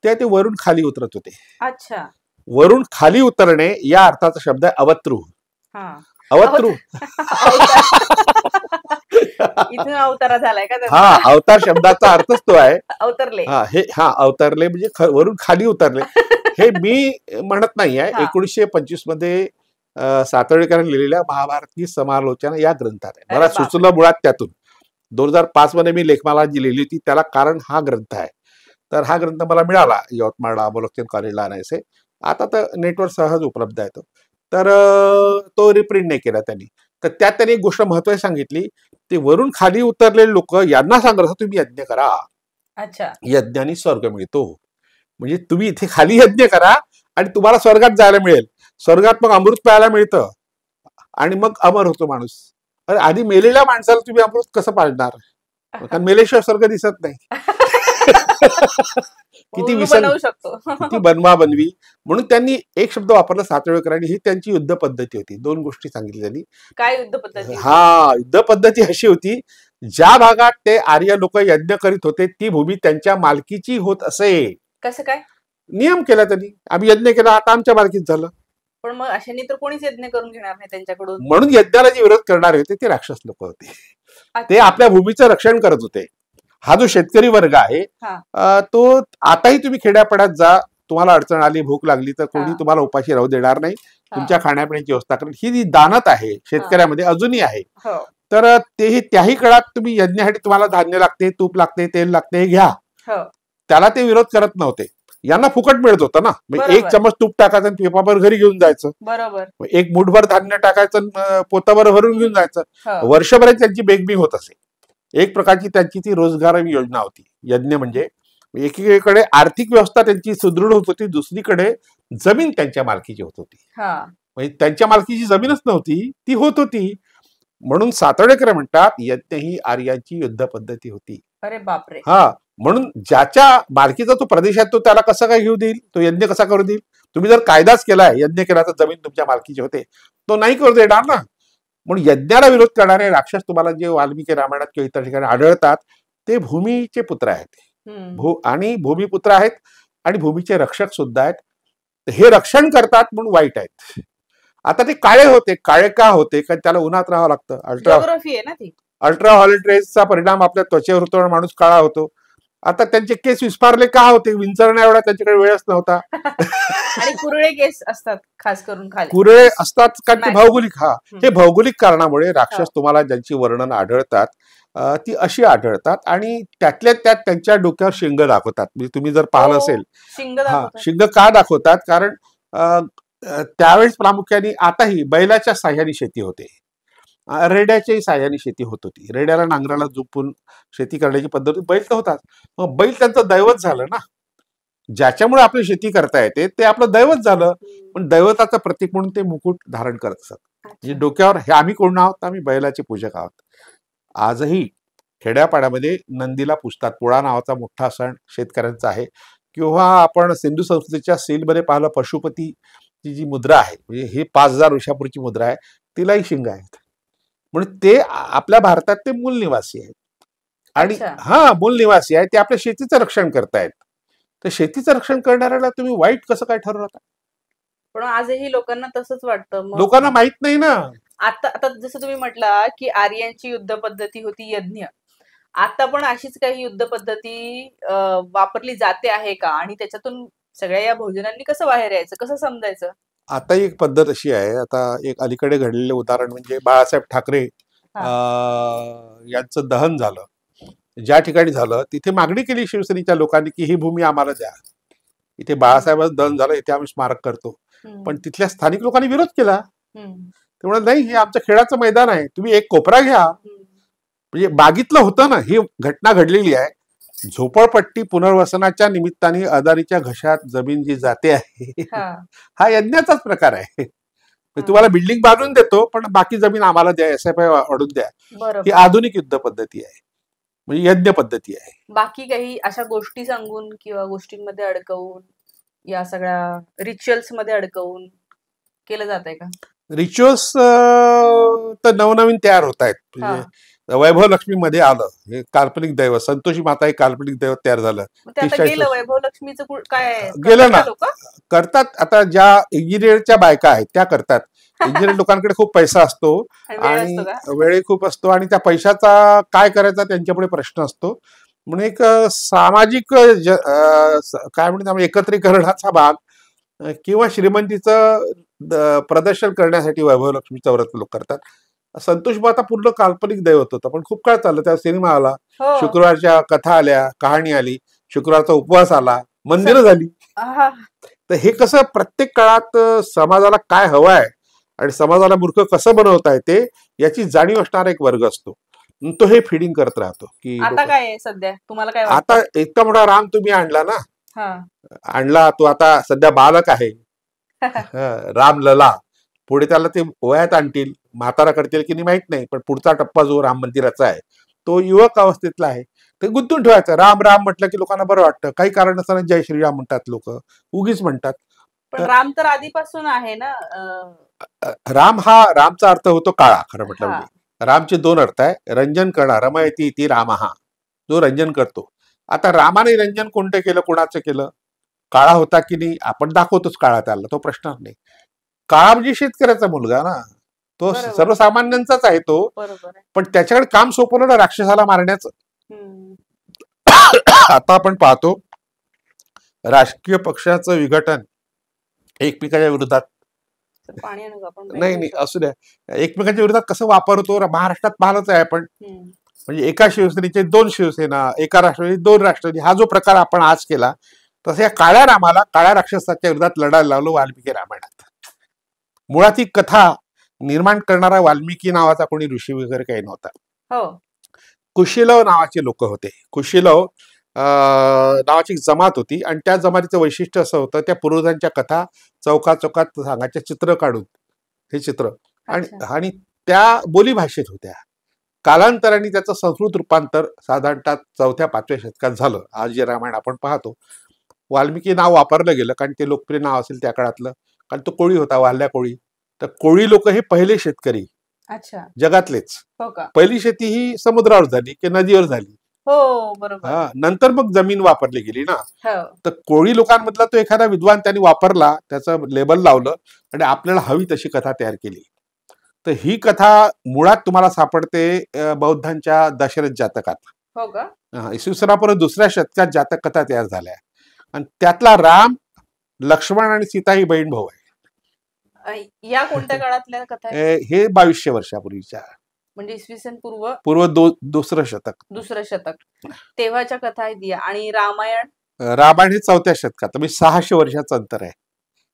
ते वरून खाली उतरत होते. वरून खाली उतरणे या अर्थाचा शब्द आहे अवतृ. अवतृ अवतारा झालाय का? हा, अवतार शब्दाचा अर्थच तो आहे, अवतरले. अवतरले म्हणजे वरून खाली उतरले. हे मी म्हणत नाही आहे. 1925 मध्ये सातवळेकरांनी लिहिलेल्या महाभारत की समालोचना या ग्रंथात आहे. मला सुचलं मुळात त्यातून. 2005 मध्ये मी लेखमाला जी लिहिली होती त्याला कारण हा ग्रंथ आहे. तर हा ग्रंथ मला मिळाला यवतमाळला अबोलक्षण कॉलेजला आणायचे. आता तर नेटवर सहज उपलब्ध आहे तो. तर तो रिप्रिंट नाही केला त्यांनी. तर त्यात त्यांनी एक गोष्ट महत्त्वाची सांगितली ते वरून खाली उतरलेले लोक यांना सांगत तुम्ही यज्ञ करा, अच्छा, यज्ञाने स्वर्ग मिळतो. म्हणजे तुम्ही इथे खाली यज्ञ करा आणि तुम्हाला स्वर्गात जायला मिळेल. स्वर्गात मग अमृत प्यायला मिळतं आणि मग अमर होतो माणूस. अरे आधी मेलेल्या माणसाला तुम्ही अमृत कसं पाळणार? कारण मेलेशिवाय स्वर्ग दिसत नाही. किती किती बनवा बनवी. म्हणून त्यांनी एक शब्द वापरला सातळेकरांनी, ही त्यांची युद्ध पद्धती होती. दोन गोष्टी सांगितली त्यांनी. काय युद्ध पद्धती? हा, युद्ध पद्धती अशी होती, ज्या भागात ते आर्य लोक यज्ञ करीत होते ती भूमी त्यांच्या मालकीची होत असे. कसं काय नियम केला त्यांनी? आम्ही यज्ञ केला, आता आमच्या मालकीत झालं. पण मग अशाने तर कोणीच यज्ञ करून घेणार नाही त्यांच्याकडून. म्हणून यज्ञाला जे विरोध करणारे होते ते राक्षस लोक होते. ते आपल्या भूमीचं रक्षण करत होते. हा जो शेतकरी वर्ग आहे तो आताही तुम्ही खेड्यापाड्यात जा, तुम्हाला अडचण आली, भूक लागली तर कोणी तुम्हाला उपाशी राहू देणार नाही. तुमच्या खाण्यापिण्याची व्यवस्था करेल. ही जी दानत आहे शेतकऱ्यामध्ये अजूनही आहे. तर तेही त्याही काळात तुम्ही यज्ञासाठी तुम्हाला धान्य लागते, तूप लागते, तेल लागते, हे घ्या. त्याला ते विरोध करत नव्हते. यांना फुकट मिळत होतं ना. एक चमच तूप टाकायचं आणि पेपाभर घरी घेऊन जायचं. बरोबर. एक मुठभर धान्य टाकायचं, पोताभर भरून घेऊन जायचं. वर्षभरात त्यांची बेगबी होत असे. एक प्रकारची त्यांची ती रोजगार योजना होती. यज्ञ म्हणजे एकीकडे आर्थिक व्यवस्था त्यांची सुदृढ होत होती, दुसरीकडे जमीन त्यांच्या मालकीची होत होती. म्हणजे त्यांच्या मालकीची जमीनच नव्हती, ती होत होती. म्हणून सातळेकर म्हणतात यज्ञ ही आर्यांची युद्ध पद्धती होती. अरे बापरे. हा, म्हणून ज्याच्या मालकीचा तो प्रदेश आहे तो त्याला कसं काय घेऊ देईल? तो यज्ञ कसा करू देईल? तुम्ही जर कायदाच केलाय, यज्ञ केला तर जमीन तुमच्या मालकीची होते, तो नाही करू देणार ना. म्हणून यज्ञाला विरोध करणारे राक्षस तुम्हाला जे वाल्मिकी रामायणात किंवा इतर ठिकाणी आढळतात ते भूमीचे पुत्र आहेत. आणि भूमिपुत्र आहेत आणि भूमीचे रक्षक सुद्धा आहेत. हे रक्षण करतात म्हणून वाईट आहेत. आता ते काळे होते. काळे का होते? कारण त्याला उन्हात राहावं लागतं. अल्ट्राव्हायोलेट रेजचा परिणाम आपल्या त्वचेवर होतो आणि माणूस काळा होतो. आता त्यांचे केस विस्फारले का होते? विंचरण्या एवढा त्यांच्याकडे वेळच नव्हता. आणि कुरळे केस असतात, खास करून खाली कुरळे असतात कारण ते भौगोलिक. हे भौगोलिक कारणामुळे राक्षस तुम्हाला ज्यांची वर्णन आढळतात ती अशी आढळतात आणि त्यातल्या त्यात त्यांच्या डोक्यावर शिंग दाखवतात. म्हणजे तुम्ही जर पाहिलं असेल, शिंग का दाखवतात? कारण त्यावेळेस प्रामुख्याने, आताही बैलाच्या साह्याने शेती होते, रेड्याच्याही साह्याने शेती होत होती. रेड्याला नांगराला झुपून शेती करण्याची पद्धत, बैल तर होताच. मग बैल त्यांचं दैवत झालं ना. ज्याच्यामुळे आपली शेती करता येते ते आपलं दैवत झालं. पण दैवताचं प्रतीक म्हणून ते मुकुट धारण करत असतात. म्हणजे डोक्यावर हे आम्ही कोण आहोत? आम्ही बैलाचे पूजक आहोत. आजही खेड्यापाड्यामध्ये नंदीला पूजतात. पोळा नावाचा मोठा सण शेतकऱ्यांचा आहे. किंवा आपण सिंधू संस्कृतीच्या सीलमध्ये पाहिलं, पशुपतीची जी मुद्रा आहे, म्हणजे ही 5000 वर्षापूर्वीची मुद्रा आहे, तिलाही शिंग आहेत. म्हणून ते आपल्या भारतात ते मूल निवासी आहेत. आणि मूल निवासी आहेत, ते आपल्या शेतीचं रक्षण करतायत. तर शेतीचं रक्षण करणाऱ्याला तुम्ही वाईट कसं काय ठरवता? पण आजही लोकांना तसंच वाटतं. लोकांना माहित नाही ना. आता जसं तुम्ही म्हटलं की आर्यांची युद्ध पद्धती होती यज्ञ, आता पण अशीच काही युद्ध पद्धती वापरली जाते आहे का? आणि त्याच्यातून सगळ्या या भोजनांनी कसं बाहेर यायचं, कसं समजायचं? आता एक पद्धत अशी आहे. आता एक अलीकडे घडलेलं उदाहरण म्हणजे बाळासाहेब ठाकरे यांचं दहन झालं. ज्या ठिकाणी झालं तिथे मागणी केली शिवसेनेच्या लोकांनी की ही भूमी आम्हाला द्या. इथे बाळासाहेबांचं दहन झालं, इथे आम्ही स्मारक करतो. पण तिथल्या स्थानिक लोकांनी विरोध केला. ते म्हणाले नाही, हे आमचं खेळाचं मैदान आहे, तुम्ही एक कोपरा घ्या. म्हणजे बागीतलं होतं ना. ही घटना घडलेली आहे. झोपडपट्टी पुनर्वसनाच्या निमित्ताने अदानीच्या घशात जमीन जी जाते आहे, हा यज्ञाचाच प्रकार आहे. तुम्हाला बिल्डिंग बांधून देतो पण बाकी जमीन आम्हाला द्या, SFI वाढून द्या. ही आधुनिक युद्ध पद्धती आहे, म्हणजे यज्ञ पद्धती आहे. बाकी काही अशा गोष्टी सांगून किंवा गोष्टींमध्ये अडकवून, या सगळ्या रिच्युअल्स मध्ये अडकवून केलं जात आहे का? रिच्युअल्स तर नवनवीन तयार होत आहेत. म्हणजे वैभव लक्ष्मी मध्ये आलं, हे काल्पनिक दैवत, संतोषी माता हे काल्पनिक दैवत तयार झालं. वैभव लक्ष्मीचं काय गेलं ना. करतात. आता ज्या इंजिनिअरच्या बायका आहेत त्या करतात. इंजिनियर लोकांकडे खूप पैसा असतो आणि वेळ खूप असतो आणि त्या पैशाचा काय करायचा त्यांच्यापुढे प्रश्न असतो. म्हणून एक सामाजिक काय म्हणतात एकत्रीकरणाचा भाग किंवा श्रीमंतीचं प्रदर्शन करण्यासाठी वैभव लक्ष्मीचं व्रत लोक करतात. संतोष माता पूर्ण काल्पनिक दैवत होतं, पण खूप काळ चाललं. त्या सिनेमा आला, शुक्रवारच्या कथा आल्या, कहाणी आली, शुक्रवारचा उपवास आला, मंदिरं झाली. तर हे कसं प्रत्येक काळात समाजाला काय हवं आहे आणि समाजाला मूर्ख कसं बनवता येते याची जाणीव असणारा एक वर्ग असतो. तो हे फिडिंग करत राहतो की आता काय आहे सध्या तुम्हाला काय आता इतका मोठा राम तुम्ही आणला ना, आणला तो आता सध्या बालक आहे राम लला. पुढे त्याला ते वयात आणतील, म्हातारा करतील की नाही माहित नाही, पण पुढचा टप्पा जो राम मंदिराचा आहे तो युवक अवस्थेतला आहे. ते गुंतून ठेवायचं. राम राम म्हटलं की लोकांना बरं वाटतं. काही कारण नसताना जय श्रीराम म्हणतात लोक, उगीच म्हणतात. पण राम तर आधीपासून आहे ना. राम हा रामचा अर्थ होतो काळा. खरं म्हटलं म्हणजे रामचे दोन अर्थ आहे. रंजन करणार, रमयती ती राम, हा जो रंजन करतो. आता रामाने रंजन कोणतं केलं, कोणाचं केलं? काळा होता की नाही आपण दाखवतोच काळा, त्याला तो प्रश्न नाही. काळा म्हणजे शेतकऱ्याचा मुलगा ना, तो सर्वसामान्यांचाच आहे तो. पण त्याच्याकडे काम सोपवलं ना राक्षसाला मारण्याचं. आता आपण पाहतो राजकीय पक्षाचं विघटन एकमेकाच्या विरोधात, नाही असू द्या, एकमेकांच्या विरोधात कसं वापरतो महाराष्ट्रात पाहिलंच आहे आपण. म्हणजे एका शिवसेनेचे दोन शिवसेना, एका राष्ट्रवादी दोन राष्ट्रवादी, हा जो प्रकार आपण आज केला, तसं या काळ्या रामाला, काळ्या राक्षसाच्या विरोधात लढायला लावलं वाल्मिकी रामायणात. मुळात ही कथा निर्माण करणारा वाल्मिकी नावाचा कोणी ऋषी वगैरे काही नव्हता. कुशीलव नावाचे लोक होते. कुशीलव नावाची जमात होती आणि त्या जमातीचं वैशिष्ट्य असं होतं, त्या पूर्वजांच्या कथा चौकात चौकात सांगायच्या, चित्र काढून हे चित्र, आणि त्या बोली भाषेत होत्या. कालांतराने त्याचं संस्कृत रूपांतर साधारणतः 4-5व्या शतकात झालं. आज जे रामायण आपण पाहतो, वाल्मिकी नाव वापरलं गेलं कारण ते लोकप्रिय नाव असेल त्या काळातलं, कारण तो कोळी होता, वाल्ल्या कोळी. तर कोळी लोक हे पहिले शेतकरी जगातलेच. पहिली शेती ही समुद्रावर झाली की नदीवर झाली. नंतर मग जमीन वापरली गेली ना. तर कोळी लोकांमधला तो एखादा विद्वान त्यांनी वापरला, त्याचं लेबल लावलं आणि आपल्याला हवी तशी कथा तयार केली. तर ही कथा मुळात तुम्हाला सापडते बौद्धांच्या दशरथ जातकात. इसवी सनापूर्वी 2ऱ्या शतकात जातक कथा तयार झाल्या आणि त्यातला राम, लक्ष्मण आणि सीता ही बहीण भाऊ आहे. या कोणत्या काळातल्या कथा? हे 2200 वर्षापूर्वीच्या, म्हणजे इसवी सन पूर्व 2रं शतक तेव्हाच्या कथा आहेत. आणि रामायण हे 4थ्या शतकात, म्हणजे 600 वर्षाचं अंतर आहे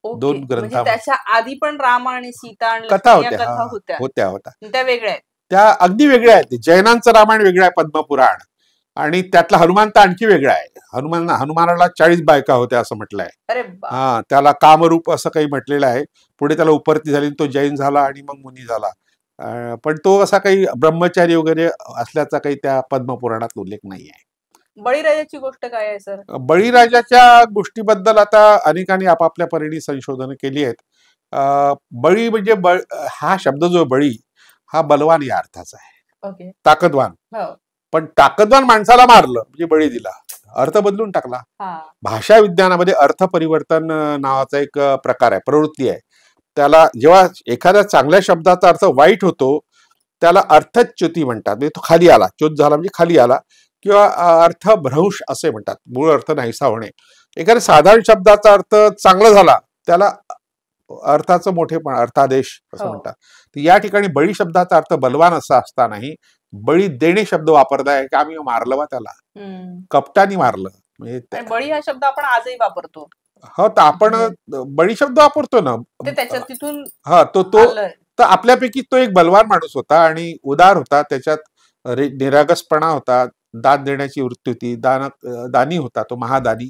दोन ग्रंथ. त्याच्या आधी पण राम आणि सीता आणि कथा होत्या. त्या वेगळ्या आहेत, त्या अगदी वेगळ्या आहेत. जैनांचं रामायण वेगळं आहे, पद्मपुराण, आणि त्यातला हनुमान तर आणखी वेगळा आहे. हनुमानाला 40 बायका होत्या असं म्हटलंय. त्याला कामरूप असं काही म्हटलेलं आहे. पुढे त्याला उपरती झाली, तो जैन झाला आणि मग मुनी झाला. पण तो असा काही ब्रह्मचारी वगैरे असल्याचा काही त्या पद्मपुराणात उल्लेख नाही आहे. बळीराजाची गोष्ट काय आहे सर? बळीराजाच्या गोष्टीबद्दल आता अनेकांनी आपापल्या परीने संशोधन केली आहेत. बळी म्हणजे हा शब्द जो बळी हा बलवान या अर्थाचा आहे, ताकदवान. पण ताकदवान माणसाला मारलं म्हणजे बळी दिला, अर्थ बदलून टाकला. भाषा विज्ञानामध्ये अर्थ परिवर्तन नावाचा एक प्रकार आहे, प्रवृत्ती आहे. त्याला जेव्हा एखाद्या चांगल्या शब्दाचा अर्थ वाईट होतो त्याला अर्थच्युती म्हणतात. म्हणजे तो खाली आला, च्युत झाला म्हणजे खाली आला, किंवा अर्थभ्रंश असे म्हणतात, मूळ अर्थ नाहीसा होणे. एखाद्या साधारण शब्दाचा अर्थ चांगला झाला त्याला अर्थाचं मोठेपण, अर्थादेश असं म्हणतात. या ठिकाणी बळी शब्दाचा अर्थ बलवान असा असतानाही बळी देणे शब्द वापरलाय की आम्ही मारलं वा त्याला, कपटानी मारलं. म्हणजे बळी हा शब्द आपण आजही वापरतो. हो, तर आपण बळी शब्द वापरतो ना तिथून. तो तर आपल्यापैकी तो एक बलवान माणूस होता आणि उदार होता, त्याच्यात निरागसपणा होता, दान देण्याची वृत्ती होती, दानी होता, तो महादानी.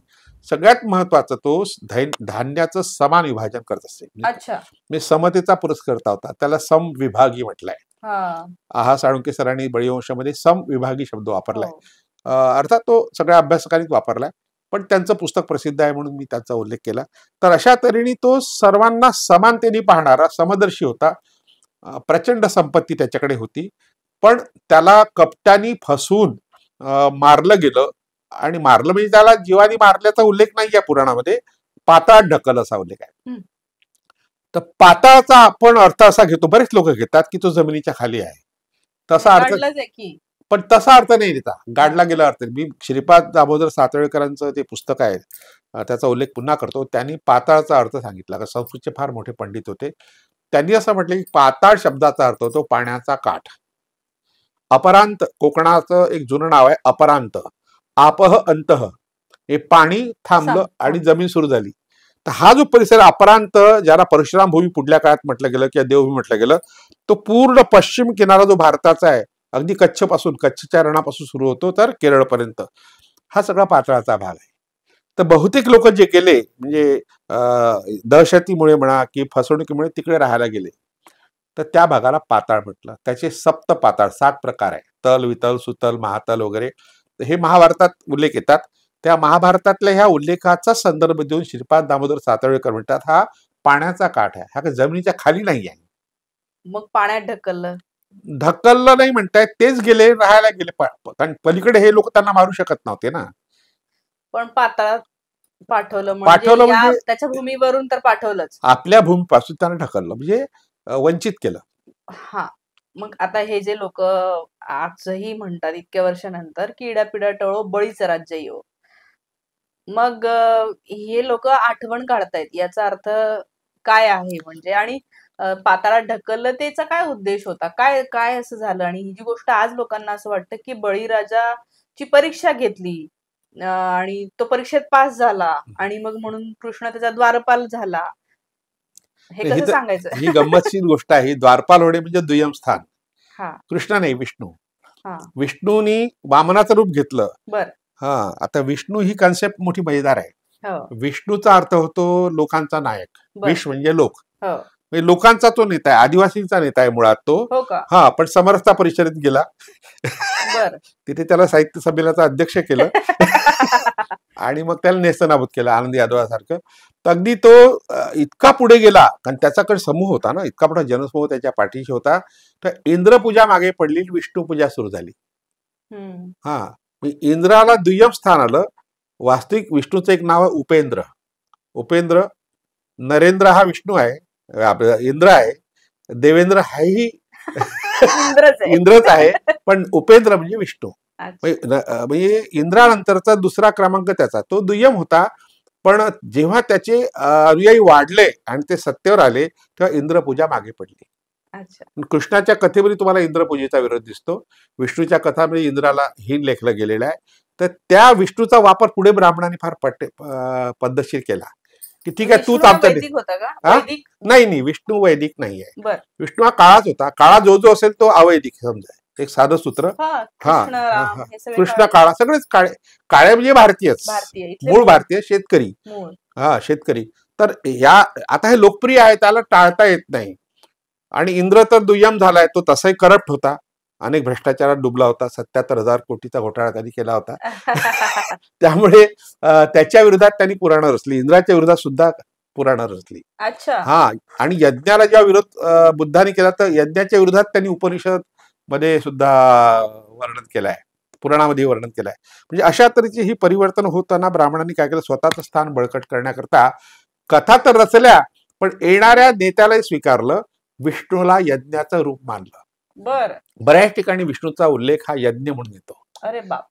सगळ्यात महत्वाचं तो धान्याचं समान विभाजन करत असे. म्हणजे समतेचा पुरस्कर्ता होता, त्याला समविभागी म्हटलंय. आहा साळुंके सरांनी बळीवंशामध्ये समविभागी शब्द वापरलाय. अर्थात तो सगळ्या अभ्यासकांनीच वापरलाय, पण त्यांचं पुस्तक प्रसिद्ध आहे म्हणून मी त्याचा उल्लेख केला. तर अशा तऱ्हेने तो सर्वांना समानतेने पाहणारा समदर्शी होता. प्रचंड संपत्ती त्याच्याकडे होती, पण त्याला कपटानी फसवून मारलं गेलं. आणि मारलं म्हणजे त्याला जीवानी मारल्याचा उल्लेख नाही या पुराणामध्ये, पाताळात ढकल असा उल्लेख आहे. तर पाताळाचा आपण अर्थ असा घेतो, बरेच लोक घेतात की तो जमिनीच्या खाली आहे, तसा अर्थ, पण तसा अर्थ नाही देता. गाडला गेला अर्थ. मी श्रीपाद दामोदर सातवळेकरांचं ते पुस्तक आहे त्याचा उल्लेख पुन्हा करतो. त्यांनी पाताळाचा अर्थ सांगितला. संस्कृतचे फार मोठे पंडित होते. त्यांनी असं म्हटलं की पाताळ शब्दाचा अर्थ होतो पाण्याचा काठ. अपरांत कोकणाचं एक जुनं नाव आहे अपरांत. आपह अंतः, हे पाणी थांबलं आणि जमीन सुरू झाली. तर हा जो परिसर अपरांत, ज्याला परशुराम भूमी पुढल्या काळात म्हटलं गेलं किंवा देवभूमी म्हटलं गेलं, तो पूर्ण पश्चिम किनारा जो भारताचा आहे, अगदी कच्छपासून, कच्छच्या रणापासून सुरू होतो तर केरळपर्यंत हा सगळा पाताळाचा भाग आहे. तर बहुतेक लोक जे गेले म्हणजे दहशतीमुळे म्हणा की फसवणुकीमुळे तिकडे राहायला गेले, तर त्या भागाला पाताळ म्हटलं. त्याचे सप्त पाताळ 7 प्रकार आहे, तल, वितल, सुतल, महातल वगैरे. हे महाभारतात उल्लेख येतात. त्या महाभारतातल्या ह्या उल्लेखाचा संदर्भ देऊन श्रीपाद दामोदर सातवळेकर म्हणतात हा पाण्याचा काठ आहे, हा जमिनीच्या खाली नाही आहे. मग पाण्यात ढकललं नाही म्हणतायत, तेच गेले, राहायला गेले. कारण पलीकडे हे लोक त्यांना मारू शकत नव्हते ना. पण पाताळात पाठवलं म्हणजे त्याच्या भूमीवरून तर पाठवलंच, आपल्या भूमीपासून त्यांना ढकललं म्हणजे वंचित केलं. हा. मग आता हे जे लोक आजही म्हणतात इतक्या वर्षानंतर की इडापिडा टळो बळीचं राज्य येऊ, मग हे लोक आठवण काढतायत, याचा अर्थ काय आहे म्हणजे? आणि पाताळात ढकललं त्याचा काय उद्देश होता, काय काय असं झालं? आणि ही जी गोष्ट आज लोकांना असं वाटतं की बळीराजाची परीक्षा घेतली आणि तो परीक्षेत पास झाला आणि मग म्हणून कृष्ण त्याचा द्वारपाल झाला, हे कसं सांगायचं? ही गंमतशीर गोष्ट आहे. द्वारपाल होणे म्हणजे दुय्यम स्थान. कृष्ण नाही, विष्णू. विष्णूनी वामनाचं रूप घेतलं. बर. आता विष्णू ही कन्सेप्ट मोठी मजेदार आहे. विष्णूचा अर्थ होतो लोकांचा नायक. विष म्हणजे लोक, लोकांचा तो नेता आहे, आदिवासींचा नेता आहे मुळात तो. पण समरसता परिषदेत गेला, तिथे त्याला साहित्य संमेलनाचा अध्यक्ष केलं आणि मग त्याला नेस्तनाबूत केलं आनंद यादवासारखं. तर अगदी तो इतका पुढे गेला, कारण त्याच्याकडे समूह होता ना, इतका मोठा जनसमूह त्याच्या पाठीशी होता. तर इंद्रपूजा मागे पडली, विष्णूपूजा सुरू झाली. इंद्राला दुय्यम स्थान आलं. वास्तविक विष्णूचं एक नाव आहे उपेंद्र. उपेंद्र, नरेंद्र हा विष्णू आहे, आपला इंद्र आहे. देवेंद्र हाही इंद्रच आहे, पण उपेंद्र म्हणजे विष्णू. म्हणजे इंद्रानंतरचा दुसरा क्रमांक त्याचा, तो दुय्यम होता. पण जेव्हा त्याचे अनुयायी वाढले आणि ते सत्तेवर आले तेव्हा इंद्रपूजा मागे पडली. कृष्णाच्या कथेमध्ये तुम्हाला इंद्रपूजेचा विरोध दिसतो. विष्णूच्या कथामध्ये इंद्राला हीन लेखलं गेलेलं आहे. तर त्या विष्णूचा वापर पुढे ब्राह्मणांनी फार पद्धतशीर केला की ठीक आहे तूच आमचा. नाही, विष्णू वैदिक नाही आहे. विष्णू हा काळाच होता. काळा जो जो असेल तो अवैदिक समजा, एक साधं सूत्र. कृष्ण काळा, सगळेच काळे. काळे म्हणजे भारतीयच, मूळ भारतीय, शेतकरी. शेतकरी. तर या आता हे लोकप्रिय आहे, त्याला टाळता येत नाही. आणि इंद्र तर दुय्यम झालाय, तो तसाही करप्ट होता, अनेक भ्रष्टाचारात डुबला होता, 77,000 कोटीचा घोटाळा त्यांनी केला होता. त्यामुळे त्याच्या विरोधात त्यांनी पुराणं रचली, इंद्राच्या विरोधात सुद्धा पुराणं रचली. आणि यज्ञाला जेव्हा विरोध बुद्धाने केला तर यज्ञाच्या विरोधात त्यांनी उपनिषद मध्ये सुद्धा वर्णन केलंय, पुराणामध्ये वर्णन केलंय. म्हणजे अशा तऱ्हेची ही परिवर्तन होताना ब्राह्मणांनी काय केलं, स्वतःचं स्थान बळकट करण्याकरता कथा तर रचल्या, पण येणाऱ्या नेत्यालाही स्वीकारलं, विष्णूला यज्ञाचं रूप मानलं. बऱ्याच ठिकाणी विष्णूचा उल्लेख हा यज्ञ म्हणून येतो. अरे बाप.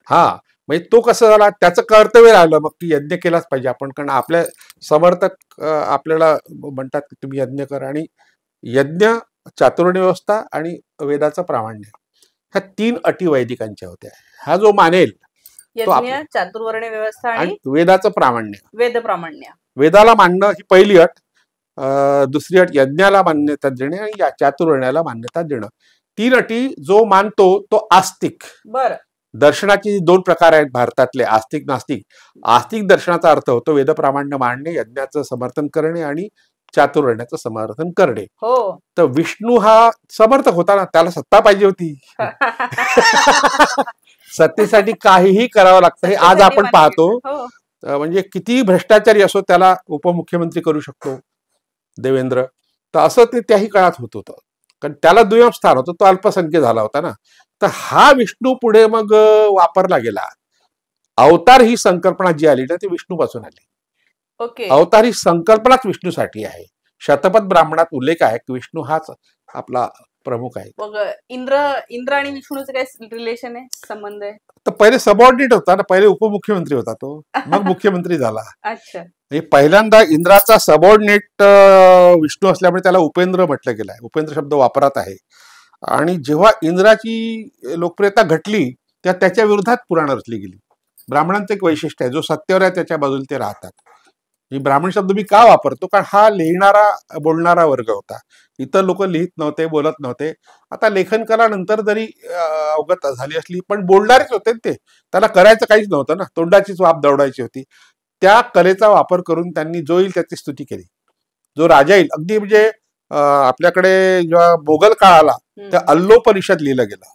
म्हणजे तो कसं झाला, त्याचं कर्तव्य राहिलं मग की यज्ञ केलाच पाहिजे आपण, कारण आपल्या समर्थक आपल्याला म्हणतात की तुम्ही यज्ञ करा. आणि यज्ञ, चातुर्वर्ण्य व्यवस्था आणि वेदाचं प्रामाण्य, ह्या 3 अटी वैदिकांच्या होत्या. हा जो मानेल यज्ञ, चातुर्वर्ण्य व्यवस्था आणि वेदाचं प्रामाण्य, वेद प्रामाण्य, वेदाला मानणं ही पहिली अट. दुसरी अट यज्ञाला मान्यता देणे आणि या चातुर्वर्ण्याला मान्यता देणं. 3 अटी जो मानतो तो आस्तिक. दर्शनाचे 2 प्रकार आहेत भारतातले, आस्तिक नास्तिक. आस्तिक दर्शनाचा अर्थ होतो वेदप्रामाण्य मांडणे, यज्ञाचं समर्थन करणे आणि चातुर्वर्ण्याचं समर्थन करणे. तर विष्णू हा समर्थक होता ना, त्याला सत्ता पाहिजे होती. सत्तेसाठी काहीही करावं लागतं हे आज आपण पाहतो. म्हणजे किती भ्रष्टाचारी असो त्याला उपमुख्यमंत्री करू शकतो देवेंद्र. तर असं ते त्याही काळात होत होतं, कारण त्याला दुय्यम स्थान होतं, तो अल्पसंख्य झाला होता ना. तर हा विष्णू पुढे मग वापरला गेला. अवतार ही संकल्पना जी आली ना ती विष्णूपासून आली. अवतार ही संकल्पनाच विष्णूसाठी आहे. शतपथ ब्राह्मणात उल्लेख आहे की विष्णू हाच आपला प्रमुख आहे. मग इंद्र आणि विष्णूचं काय रिलेशन आहे, संबंध आहे? तर पहिले सबऑर्डिनेट होता ना, पहिले उपमुख्यमंत्री होता तो, मग मुख्यमंत्री झाला. म्हणजे पहिल्यांदा इंद्राचा सबऑर्डिनेट विष्णू असल्यामुळे त्याला उपेंद्र म्हटलं गेलं आहे. उपेंद्र शब्द वापरात आहे. आणि जेव्हा इंद्राची लोकप्रियता घटली तेव्हा त्याच्या विरोधात पुराणं रचली गेली. ब्राह्मणांचं एक वैशिष्ट्य आहे, जो सत्तेवर आहे त्याच्या बाजूला ते राहतात. ब्राह्मण शब्द मी का वापरतो, कारण हा लिहिणारा बोलणारा वर्ग होता. इतर लोक लिहित नव्हते, बोलत नव्हते. आता लेखन कला नंतर जरी अवगत झाली असली, पण बोलणारेच होते ते. त्याला करायचं काहीच नव्हतं ना, तोंडाचीच वाप दौडायची होती. त्या कलेचा वापर करून त्यांनी जो येईल त्याची स्तुती केली. जो राजा येईल, अगदी म्हणजे आपल्याकडे जेव्हा मोगल काळ आला त्या अल्लोपनिषद लिहिलं गेलं.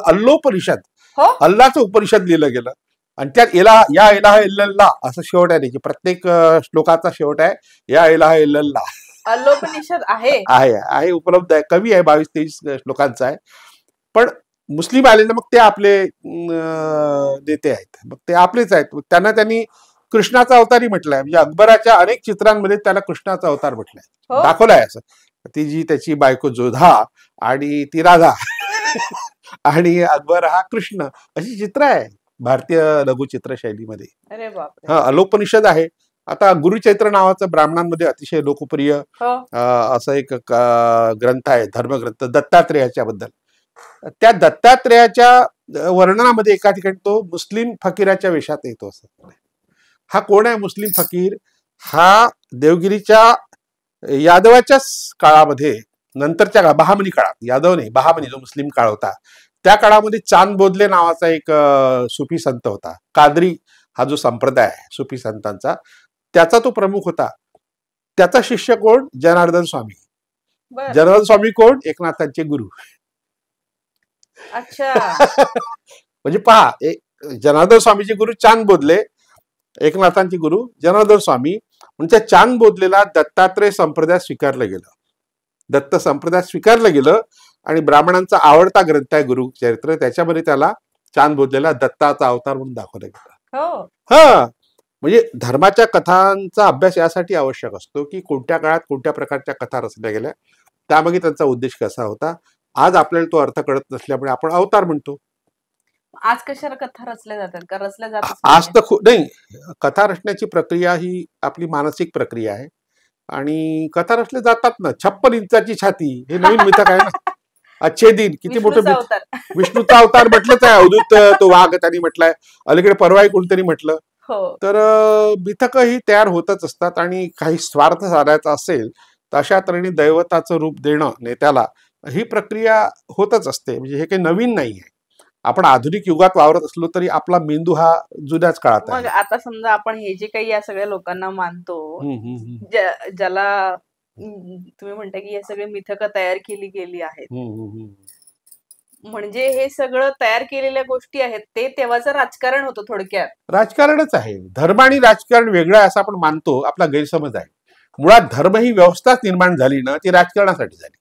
अल्लोपनिषद, अल्लाचं उपनिषद लिहिलं गेलं. आणि त्यात या इलाहा इल्लल्लाह असं शेवट आहे त्याची. प्रत्येक श्लोकाचा शेवट आहे या इलाहा इल्लल्लाह. अल्लोपनिषद आहे उपलब्ध आहे. कवी आहे, 22-23 श्लोकांचा आहे. पण मुस्लिम आले ना, मग ते आपले नेते आहेत, मग ते आपलेच आहेत. त्यांनी कृष्णाचा अवतारही म्हटलाय. म्हणजे अकबराच्या अनेक चित्रांमध्ये त्याला कृष्णाचा अवतार म्हटलाय, दाखवलाय असं. ती जी त्याची बायको जोधा आणि ती राधा आणि अकबर हा कृष्ण, अशी चित्र आहे भारतीय लघुचित्र शैलीमध्ये. हा अलोपनिषद आहे. आता गुरुचैत्र नावाचं ब्राह्मणांमध्ये अतिशय लोकप्रिय असं एक ग्रंथ आहे, धर्मग्रंथ दत्तात्रेयाच्या बद्दल. त्या दत्तात्रेयाच्या वर्णनामध्ये एका ठिकाणी तो मुस्लिम फकीराच्या वेशात येतो. असं हा कोण आहे मुस्लिम फकीर? हा देवगिरीच्या यादवाच्याच काळामध्ये, नंतरच्या काळात, बहामनी काळात, यादव नाही बहामनी जो मुस्लिम काळ होता त्या काळामध्ये चांद बोधले नावाचा एक सुफी संत होता. कादरी हा जो संप्रदाय आहे सुफी संतांचा, त्याचा तो प्रमुख होता. त्याचा शिष्य कोण? जनार्दन स्वामी. जनार्दन स्वामी कोण? एकनाथांचे गुरु. अच्छा. म्हणजे पहा, जनार्दन स्वामीचे गुरु चांद बोधले, एकनाथांचे गुरु जनार्दन स्वामी. म्हणजे चांद बोधलेला दत्तात्रय संप्रदाय स्वीकारलं गेलं. दत्त संप्रदाय स्वीकारलं गेलं आणि ब्राह्मणांचा आवडता ग्रंथ आहे गुरुचरित्र. त्याच्यामध्ये त्याला चांद बोधलेला दत्ताचा अवतार म्हणून दाखवलं गेलं. हा म्हणजे धर्माच्या कथांचा अभ्यास यासाठी आवश्यक असतो की कोणत्या काळात कोणत्या प्रकारच्या कथा रचल्या गेल्या, त्यामागे त्यांचा उद्देश कसा होता. आज आपल्याला तो अर्थ कळत नसल्यामुळे आपण अवतार म्हणतो. आज कशाला कथा रचल्या जातात का? रचल्या जातात आज तर नाही. कथा रचण्याची प्रक्रिया ही आपली मानसिक प्रक्रिया आहे आणि कथा रचले जातात ना. 56 इंचाची छाती हे नवीन मिथक आहे ना. अच्छे दिन किती मोठं विष्णूचा अवतार म्हटलंच आहे. अवधूत तो वाघ त्यांनी म्हटलाय. अलीकडे परवाही कोणतरी म्हटलं. तर मिथक ही तयार होतच असतात आणि काही स्वार्थ साधायचा असेल तर अशा तऱ्हेने दैवताचं रूप देणं नेत्याला, ही प्रक्रिया होतच असते. म्हणजे हे काही नवीन नाही आहे. आपण आधुनिक युगात वावरत असलो तरी आपला मेंदू हा जुन्याच काळात आहे. आता समजा आपण हे जे काही या सगळ्या लोकांना मानतो, ज्याला तुम्ही म्हणता की हे सगळे मिथक तयार केली गेली आहेत, म्हणजे हे सगळं तयार केलेल्या गोष्टी आहेत, ते तेव्हाचं राजकारण होतं. थोडक्यात राजकारणच आहे. धर्म आणि राजकारण वेगळं आहे असं आपण मानतो, आपला गैरसमज आहे. मुळात धर्म ही व्यवस्थाच निर्माण झाली ना, ती राजकारणासाठी झाली.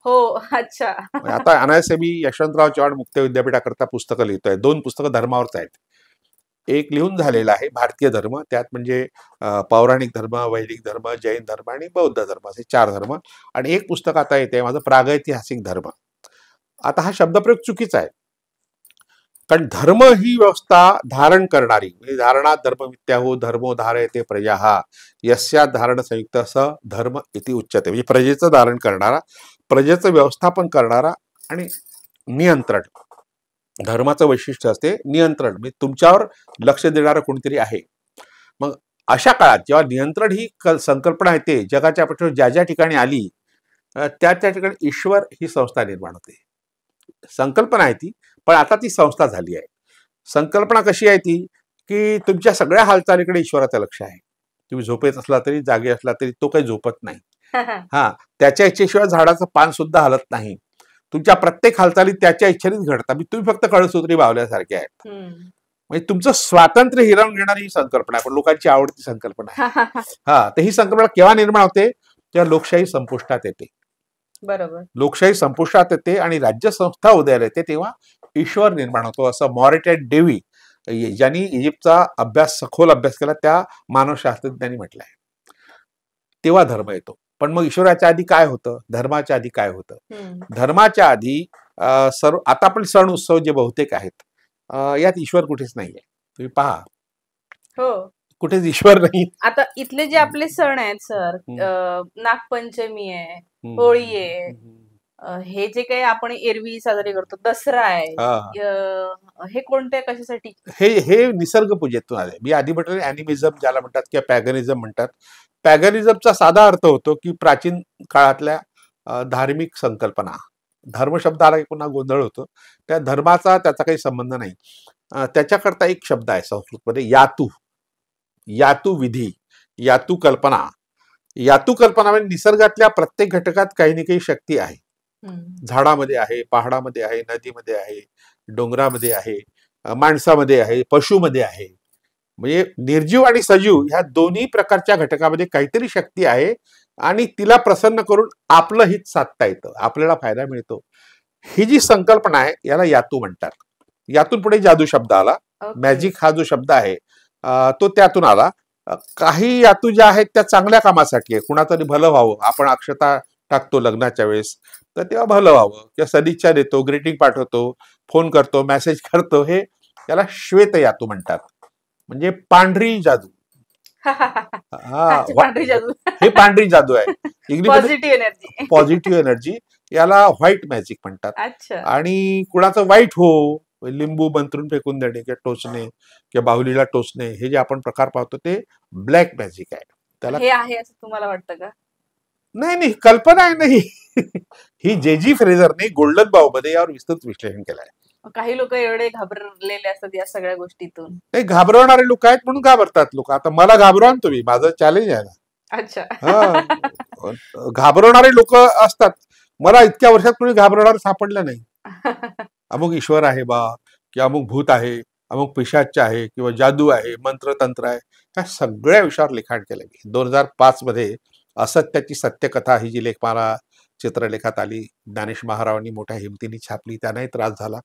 हो. अच्छा. आता अनायासे मी यशवंतराव चव्हाण मुक्त विद्यापीठाकरता पुस्तकं लिहितोय. 2 पुस्तकं धर्मावरच आहेत. एक लिहून झालेलं आहे भारतीय धर्म, त्यात म्हणजे पौराणिक धर्म, वैदिक धर्म, जैन धर्म आणि बौद्ध धर्म, असे 4 धर्म. आणि एक पुस्तक आता येते माझं, प्रागैतिहासिक धर्म. आता हा शब्दप्रयोग चुकीचा आहे, कारण धर्म ही व्यवस्था धारण करणारी, म्हणजे धारणात धर्मविद्याहो धर्मो धारयते प्रजा यस्या धारण संयुक्त स धर्म इति उच्यते. म्हणजे प्रजेचं धारण करणारा, प्रजेचं व्यवस्थापन करणारा आणि नियंत्रण. धर्माचं वैशिष्ट्य असते नियंत्रण, म्हणजे तुमच्यावर लक्ष देणारं कोणीतरी आहे. मग अशा काळात जेव्हा नियंत्रण ही संकल्पना येते जगाच्या पाठीवर, ज्या ज्या ठिकाणी आली त्या ठिकाणी ईश्वर ही संस्था निर्माण होते. संकल्पना आहे ती, पण आता ती संस्था झाली आहे. संकल्पना कशी आहे ती, की तुमच्या सगळ्या हालचालीकडे ईश्वराचं लक्ष आहे. तुम्ही झोपेत असला तरी, जागे असला तरी, तो काही झोपत नाही. हा, त्याच्या इच्छेशिवाय झाडाचं पान सुद्धा हलत नाही. तुमच्या प्रत्येक हालचाली त्याच्या इच्छेनेच घडतात. तुम्ही फक्त कळसूत्री बावल्यासारखे आहेत. म्हणजे तुमचं स्वातंत्र्य हिरावून घेणारी ही संकल्पना आहे, पण लोकांची आवडती संकल्पना आहे. हा, तर ही संकल्पना केव्हा निर्माण होते? तेव्हा लोकशाही संपुष्टात येते. बरोबर. लोकशाही संपुष्टात येते आणि राज्य संस्था उदयाला येते, तेव्हा ईश्वर निर्माण होतो. असं मॉरिटेट डेवी, ज्यांनी इजिप्तचा सखोल अभ्यास केला, त्या मानवशास्त्रज्ञांनी म्हटलंय. तेव्हा धर्म येतो. पण मग ईश्वराच्या आधी काय होतं? धर्माच्या आधी काय होतं? धर्माच्या आधी सर्व, आता आपण सण उत्सव जे बहुतेक आहेत, यात ईश्वर कुठेच नाहीये. तुम्ही पहा, हो, कुठेच ईश्वर नाही. आता इथले जे आपले सण आहेत सर, नागपंचमी आहे, होळी आहे, हे जे काही आपण एरवी साजरे करतो, दसरा आहे, हे कोणत्या कशासाठी? हे निसर्ग पूजेतून आले. मी आधी म्हटलं ॲनिमिझम ज्याला म्हणतात किंवा पॅगनिझम म्हणतात. पॅगनिझमचा साधा अर्थ होतो की प्राचीन काळातल्या धार्मिक संकल्पना. धर्म शब्द आला की पुन्हा गोंधळ होतो. त्या धर्माचा त्याचा काही संबंध नाही. त्याच्याकरता एक शब्द आहे संस्कृतमध्ये, यातू. यातू विधी, यातू कल्पना. यातू कल्पना म्हणजे निसर्गातल्या प्रत्येक घटकात काही ना काही शक्ती आहे. झाडामध्ये आहे, पहाडामध्ये आहे, नदीमध्ये आहे, डोंगरामध्ये आहे, माणसामध्ये आहे, पशुमध्ये आहे. म्हणजे निर्जीव आणि सजीव ह्या दोन्ही प्रकारच्या घटकामध्ये काहीतरी शक्ती आहे आणि तिला प्रसन्न करून आपलं हित साधता येतं, आपल्याला फायदा मिळतो. ही जी संकल्पना आहे याला यातू म्हणतात. यातून पुढे जादू शब्द आला. मॅजिक हा जो शब्द आहे तो त्यातून आला. काही यातू ज्या आहेत त्या चांगल्या कामासाठी आहे, कुणातरी भलं व्हावं. आपण अक्षता टाकतो लग्नाच्या वेळेस, तर तेव्हा भलं व्हावं किंवा सदिच्छा देतो, ग्रीटिंग पाठवतो, फोन करतो, मेसेज करतो. हे याला श्वेत यातू म्हणतात, म्हणजे पांढरी जादू. पांढरी जादू, हे पांढरी जादू आहे. Positive energy. पॉझिटिव्ह एनर्जी याला व्हाईट मॅजिक म्हणतात. आणि कुणाचं वाईट हो, लिंबू मंत्रून फेकून देणे किंवा टोचणे किंवा बाहुलीला टोचणे, हे जे आपण प्रकार पाहतो ते ब्लॅक मॅजिक आहे. त्याला हे आहे असं तुम्हाला वाटतं का? नाही, कल्पना आहे नाही. ही जे.जी. फ्रेझरने गोल्डन बाउमध्ये यावर विस्तृत विश्लेषण केलं आहे. काही लोक एवढे घाबरलेले असतात या सगळ्या गोष्टीतून. नाही, घाबरवणारे लोक आहेत म्हणून घाबरतात लोक. आता मला घाबरवा तुम्ही, माझं चॅलेंज आहे ना. अच्छा. घाबरवणारे लोक असतात. मला इतक्या वर्षात कोणी घाबरवणार सापडलं नाही. अमुक ईश्वर आहे बा, किंवा अमुक भूत आहे, अमुक पिशाच आहे, किंवा जादू आहे, मंत्रतंत्र आहे, ह्या सगळ्या विषयावर लिखाण केलं मी. 2005 मध्ये असत्याची सत्यकथा ही जी लेखमाला चित्रलेखात आली, ज्ञानेश महारावांनी मोठ्या हिमतीने छापली. त्यांनाही त्रास झाला,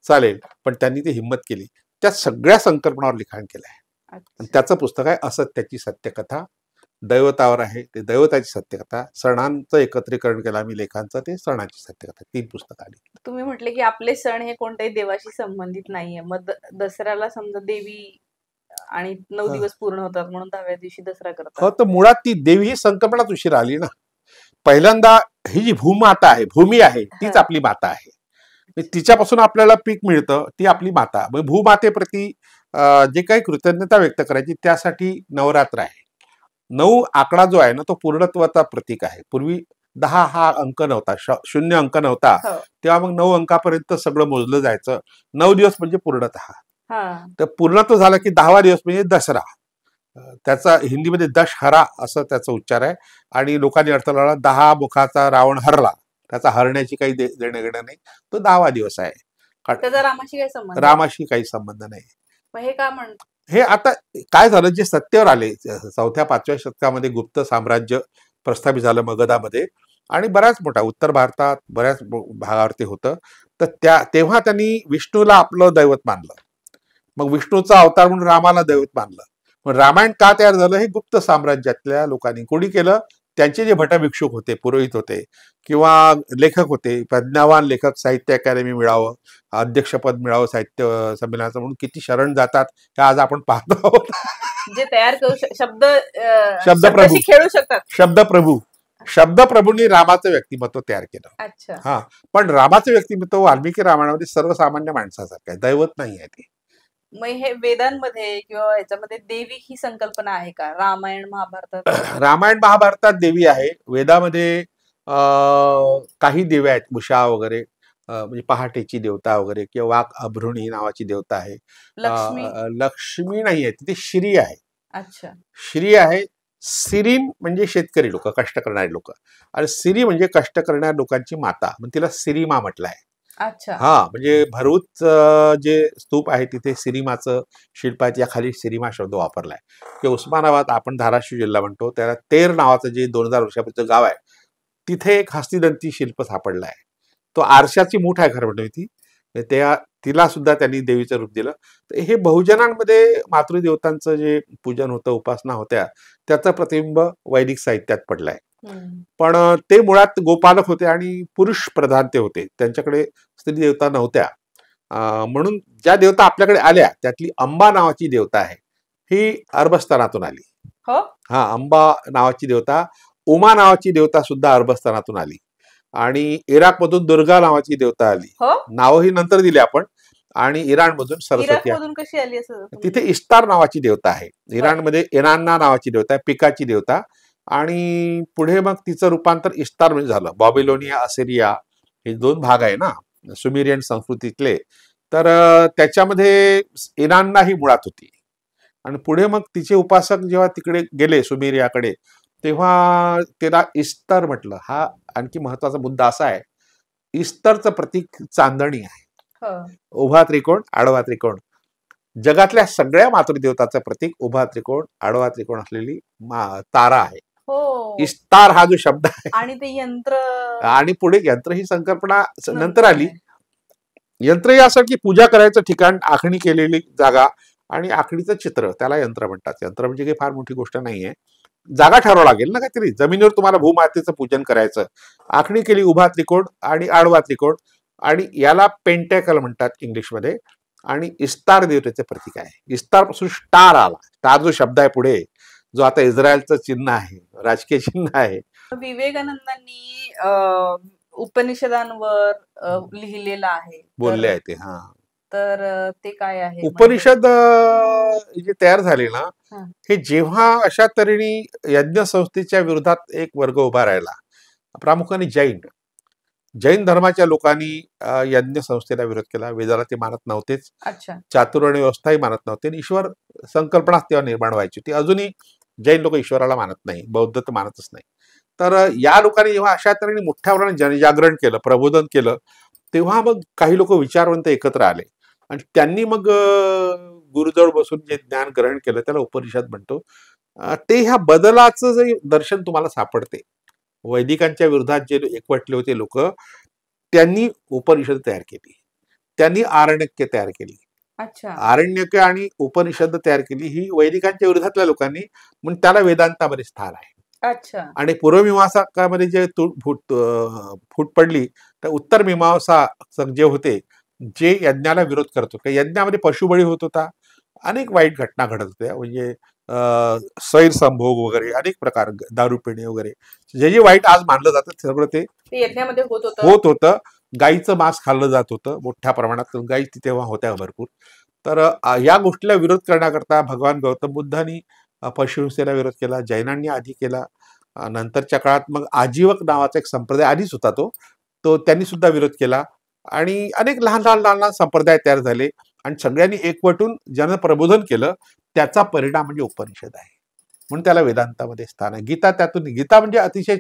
चालेल, पण त्यांनी ती हिंमत केली. त्या सगळ्या संकल्पनावर लिखाण केलं आहे. आणि त्याचं पुस्तक आहे असत्याची सत्यकथा. दैवतावर आहे ते दैवताची सत्यकथा. सणांचं एकत्रीकरण केलं आम्ही लेखांचं, ते सणाची सत्यकथा. 3 पुस्तकं आली. तुम्ही म्हटले की आपले सण हे कोणत्याही देवाशी संबंधित नाहीये. मग दसऱ्याला समजा देवी आणि 9 दिवस पूर्ण होतात म्हणून 10व्या दिवशी दसरा करतात. हो, तर मुळात ती देवी ही संकल्पनाच उशीर आली ना. पहिल्यांदा ही जी भूमाता आहे, भूमी आहे, तीच आपली माता आहे. तिच्यापासून आपल्याला पीक मिळतं, ती आपली माता. भूमातेप्रती जे काही कृतज्ञता व्यक्त करायची त्यासाठी नवरात्र आहे. 9 आकडा जो आहे ना तो पूर्णत्वाचा प्रतीक आहे. पूर्वी 10 हा अंक नव्हता, 0 अंक नव्हता, तेव्हा मग 9 अंकापर्यंत सगळं मोजलं जायचं. 9 दिवस म्हणजे पूर्णतः. तर पूर्णत्व झालं की 10वा दिवस म्हणजे दसरा. त्याचा हिंदीमध्ये दशहरा असं त्याचा उच्चार आहे. आणि लोकांनी अर्थ लावला 10 मुखाचा रावण हरला, त्याचा हरण्याची काही देणं घेणं नाही, तो 10वा दिवस आहे. रामाशी काही संबंध नाही. हे का म्हणतात? हे आता काय झालं, जे सत्तेवर आले 4व्या-5व्या शतकामध्ये गुप्त साम्राज्य प्रस्थापित झालं मगधामध्ये, आणि बऱ्याच मोठा उत्तर भारतात बऱ्याच भागावर ते होतं. तर तेव्हा त्यांनी विष्णूला आपलं दैवत मानलं. मग विष्णूचा अवतार म्हणून रामाला दैवत मानलं. पण रामायण का तयार झालं हे गुप्त साम्राज्यातल्या लोकांनी. कोणी केलं? त्यांचे जे भटभिक्षुक होते, पुरोहित होते किंवा लेखक होते, प्रज्ञावान लेखक, साहित्य अकादमी मिळावं, अध्यक्षपद मिळावं साहित्य संमेलनाचं, म्हणून किती शरण जातात हे आज आपण पाहतो आहोत. जे तयार करू शब्दप्रभू खेळू शकतात. शब्दप्रभूंनी रामाचं व्यक्तिमत्व तयार केलं. अच्छा. पण रामाचं व्यक्तिमत्व वाल्मिकी रामायणामध्ये सर्वसामान्य माणसासारखं आहे, दैवत नाही आहे ते. मग हे वेदांमध्ये किंवा याच्यामध्ये देवी ही संकल्पना आहे का? रामायण महाभारतात देवी आहे. वेदामध्ये काही देव्या आहेत, उषा वगैरे, म्हणजे पहाटेची देवता वगैरे, किंवा वाक अभ्रुणी नावाची देवता आहे. लक्ष्मी नाही आहे तिथे, श्री आहे. अच्छा. श्री आहे. सिरीन म्हणजे शेतकरी लोक, कष्ट करणारे लोक, आणि सिरी म्हणजे कष्ट करणाऱ्या लोकांची माता, म्हणजे तिला सिरीमा म्हटलं आहे. अच्छा. म्हणजे भरूच जे स्तूप आहे तिथे सिरीमाचं शिल्प आहे, या खाली सिरीमा शब्द वापरलाय. की उस्मानाबाद, आपण धाराशिव जिल्हा म्हणतो, त्याला तेर नावाचं जे 2000 वर्षापूर्वीचं गाव आहे, तिथे एक हस्तिदंती शिल्प सापडलं आहे. तो आरशाची मूठ आहे खरं म्हणजे ती. तिला सुद्धा त्यांनी देवीचं रूप दिलं. तर हे बहुजनांमध्ये मातृदेवतांचं जे पूजन होतं, उपासना होत्या, त्याचं प्रतिबिंब वैदिक साहित्यात पडलंय. पण ते मुळात गोपालक होते आणि पुरुष प्रधान ते होते, त्यांच्याकडे स्त्री देवता नव्हत्या. म्हणून ज्या देवता आपल्याकडे आल्या त्यातली अंबा नावाची देवता आहे, ही अरबस्थानातून आली. अंबा नावाची देवता, उमा नावाची देवता सुद्धा अरबस्थानातून आली. आणि इराकमधून दुर्गा नावाची देवता आली. नाव ही नंतर दिली आपण. आणि इराणमधून सरस्वती. कशी आली असं? तिथे इस्तार नावाची देवता आहे. इराणमध्ये इराणना नावाची देवता आहे, पिकाची देवता. आणि पुढे मग तिचं रूपांतर इस्तार म्हणजे झालं. बॉबिलोनिया, असिरिया हे 2 भाग आहे ना सुमेरियन संस्कृतीतले. तर त्याच्यामध्ये इराणना ही मुळात होती. आणि पुढे मग तिचे उपासक जेव्हा तिकडे गेले सुमेरियाकडे, तेव्हा त्याला इस्तर म्हटलं. हा आणखी महत्वाचा मुद्दा असा आहे, इस्तरचं प्रतीक चांदणी आहे. उभा त्रिकोण, आडवा त्रिकोण. जगातल्या सगळ्या मातृदेवताचं प्रतीक उभा त्रिकोण, आडवा त्रिकोण असलेली तारा आहे. इस्तार हा जो शब्द आहे. आणि ते यंत्र, आणि पुढे यंत्र ही संकल्पना नंतर आली. यंत्र यासाठी पूजा करायचं ठिकाण, आखणी केलेली जागा आणि आखणीचं चित्र, त्याला यंत्र म्हणतात. यंत्र म्हणजे काही फार मोठी गोष्ट नाहीये. जागा ठरवावं लागेल ना काहीतरी. जमिनीवर तुम्हाला भूमातेचं पूजन करायचं. आखणी केली उभा त्रिकोण आणि आडवा त्रिकोण. आणि याला पेंटॅकल म्हणतात इंग्लिशमध्ये. आणि इस्तार देवतेचे प्रतीक आहे. इस्तार पासून स्टार आला. स्टार जो शब्द आहे पुढे, जो आता इस्रायलचं चिन्ह आहे, राजकीय चिन्ह आहे. विवेकानंदांनी उपनिषदांवर लिहिलेलं आहे, बोलले आहे ते. हा, तर ते काय आहे? उपनिषद जे तयार झाले ना, हे जेव्हा अशा तऱ्हेने यज्ञ संस्थेच्या विरोधात एक वर्ग उभा राहिला, प्रामुख्याने जैन धर्माच्या लोकांनी यज्ञ संस्थेला विरोध केला. वेदाला ते मानत नव्हतेच, चातुर्वर्ण व्यवस्थाही मानत नव्हते, आणि ईश्वर संकल्पना तेव्हा निर्माण व्हायची होती. अजूनही जैन लोक ईश्वराला मानत नाही, बौद्ध तर मानतच नाही. तर या लोकांनी जेव्हा अशा तऱ्हेने मोठ्या प्रमाणात जनजागरण केलं, प्रबोधन केलं, तेव्हा मग काही लोक विचारवंत एकत्र आले आणि त्यांनी मग गुरुजवळ बसून जे ज्ञान ग्रहण केलं त्याला उपनिषद म्हणतो. ते ह्या बदलाचं जे दर्शन तुम्हाला सापडते, वैदिकांच्या विरोधात जे एकवटले होते लोक, त्यांनी उपनिषद तयार केली, त्यांनी आरण्यके तयार केली. आरण्यके आणि उपनिषद तयार केली ही वैदिकांच्या विरोधातल्या लोकांनी, म्हणून त्याला वेदांतामध्ये स्थान आहे. आणि पूर्वमीमांसामध्ये जे फूट पडली, तर उत्तर मीमांसा जे होते, जे यज्ञाला विरोध करत होते, यज्ञामध्ये पशुबळी होत होता, अनेक वाईट घटना घडत होत्या, म्हणजे सैरसंभोग वगैरे अनेक प्रकार, दारू पिणे वगैरे, जे जे वाईट आज मानलं जातं सगळं ते यज्ञामध्ये होत होतं. गाईचं मांस खाल्लं जात होतं मोठ्या प्रमाणात, गाई तेव्हा होत्या भरपूर. तर या गोष्टीला विरोध करण्याकरता भगवान गौतम बुद्धांनी पशुहिंसेला विरोध केला, जैनांनी आधी केला. नंतरच्या काळात मग आजीवक नावाचा एक संप्रदाय आधीच होता, तो त्यांनी सुद्धा विरोध केला. आणि अनेक लहान लहान संप्रदाय तयार झाले आणि सगळ्यांनी एकवटून जनप्रबोधन केलं. त्याचा परिणाम म्हणजे उपनिषद आहे, म्हणून त्याला वेदांतामध्ये स्थान आहे. गीता म्हणजे अतिशय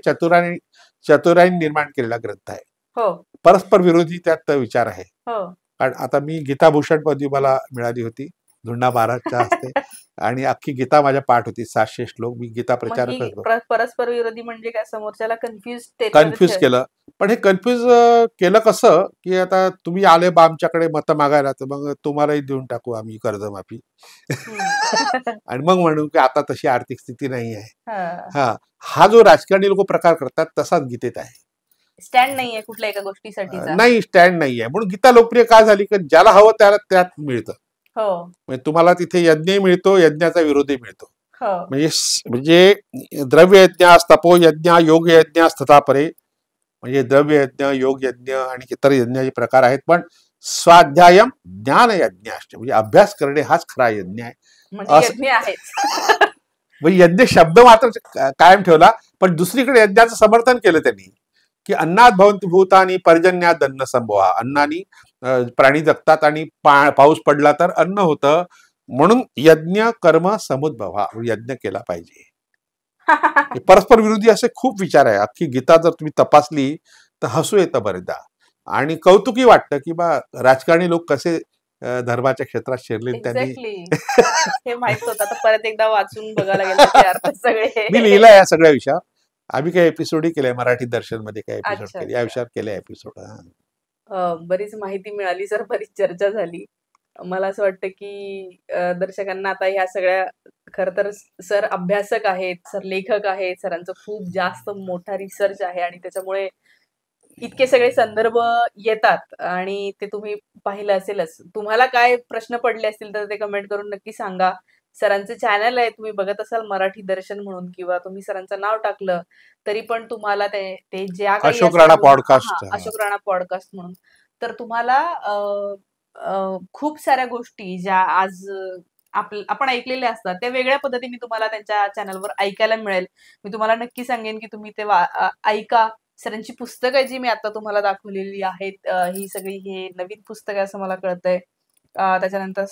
चतुराईने निर्माण केलेला ग्रंथ आहे. परस्पर विरोधी त्यात विचार आहे. कारण आता मी गीताभूषण पदवी मला मिळाली होती धुंडा महाराजच्या हस्ते, आणि अख्खी गीता माझ्या पाठ होती, 700 श्लोक. मी गीता प्रचार करतो. परस्पर विरोधी म्हणजे काय? समोरच्याला कन्फ्यूज केलं. पण हे कन्फ्यूज केलं कसं, की आता तुम्ही आले बा आमच्याकडे मतं मागायला, तर मग तुम्हालाही देऊन टाकू आम्ही कर्जमाफी. आणि मग म्हणू की आता तशी आर्थिक स्थिती नाही आहे. हा जो राजकारणी लोक प्रकार करतात तसाच गीतेत आहे. स्टँड नाहीये कुठल्या एका गोष्टीसाठी, नाही स्टँड नाहीये. म्हणून गीता लोकप्रिय का झाली? की ज्याला हवं त्याला त्यात मिळतं. म्हणजे तुम्हाला तिथे यज्ञही मिळतो, यज्ञाचा विरोधही मिळतो. म्हणजे द्रव्य यज्ञ, तपो यज्ञ, योग यज्ञ तथा परे, म्हणजे द्रव्य यज्ञ, योग यज्ञ आणि इतर यज्ञाचे प्रकार आहेत. पण स्वाध्यायम ज्ञान यज्ञ, म्हणजे अभ्यास करणे हाच खरा यज्ञ आहे. म्हणजे यज्ञ शब्द मात्र कायम ठेवला, पण दुसरीकडे यज्ञाचं समर्थन केलं त्यांनी, की अन्नात भवन्ति भूतानि पर्जन्यात अन्न संभवा. अन्नानी प्राणी जगतात आणि पाऊस पडला तर अन्न होतं, म्हणून यज्ञ कर्म समुद्भवा, यज्ञ केला पाहिजे. परस्पर विरोधी असे खूप विचार आहे. अख्खी गीता जर तुम्ही तपासली तर हसू येतं बरेचदा, आणि कौतुकी वाटतं की बा राजकारणी लोक कसे धर्माच्या क्षेत्रात शिरले. त्यांनी हे माहित होतं, आता परत एकदा वाचून बघायला गेलं सगळे. मी लिहिलं या सगळ्या विषयावर. आम्ही काही एपिसोडही केले, मराठी दर्शन मध्ये काही एपिसोड केले, या विषयावर केले एपिसोड. बरीच माहिती मिळाली सर, बरीच चर्चा झाली. मला असं वाटतं की दर्शकांना आता ह्या सगळ्या, खर तर सर अभ्यासक आहेत, सर लेखक आहेत, सरांचं खूप जास्त मोठा रिसर्च आहे, आणि त्याच्यामुळे इतके सगळे संदर्भ येतात, आणि ते तुम्ही पाहिलं असेलच. तुम्हाला काय प्रश्न पडले असतील तर ते कमेंट करून नक्की सांगा. सरांचे चॅनल आहे, तुम्ही बघत असाल मराठी दर्शन म्हणून, किंवा तुम्ही सरांचं नाव टाकलं तरी पण तुम्हाला ते ज्या काही अशोक राणा पॉडकास्ट, अशोक राणा पॉडकास्ट म्हणून, तर तुम्हाला खूप साऱ्या गोष्टी ज्या आज आपण ऐकलेल्या असतात त्या वेगळ्या पद्धतीने तुम्हाला त्यांच्या चॅनलवर ऐकायला मिळेल. मी तुम्हाला नक्की सांगेन की तुम्ही ते ऐका. सरांची पुस्तकं जी मी आता तुम्हाला दाखवलेली आहेत, ही सगळी हे नवीन पुस्तक आहे असं मला कळतंय. त्याच्यानंतर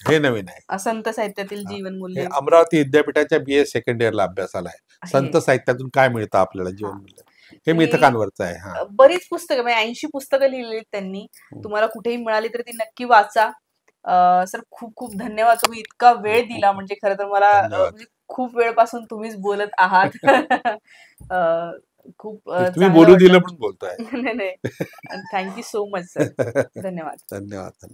हे नवीन आहे, संत साहित्यातील जीवनमूल्य. अमरावती विद्यापीठाच्या BA सेकंड इयरला अभ्यासाला आहे. संत साहित्यातून काय मिळतं आपल्याला जीवनमूल्य, हे मिथकांवरचं आहे. बरीच पुस्तकं, म्हणजे 80 पुस्तकं लिहिलेली त्यांनी. तुम्हाला कुठेही मिळाली तर ती नक्की वाचा. सर खूप खूप धन्यवाद, तुम्ही इतका वेळ दिला. म्हणजे खरं तर मला खूप वेळपासून तुम्हीच बोलत आहात. खूप तुम्ही बोलू दिलं पण बोलताय. नाही, थँक्यू सो मच सर. धन्यवाद. धन्यवाद.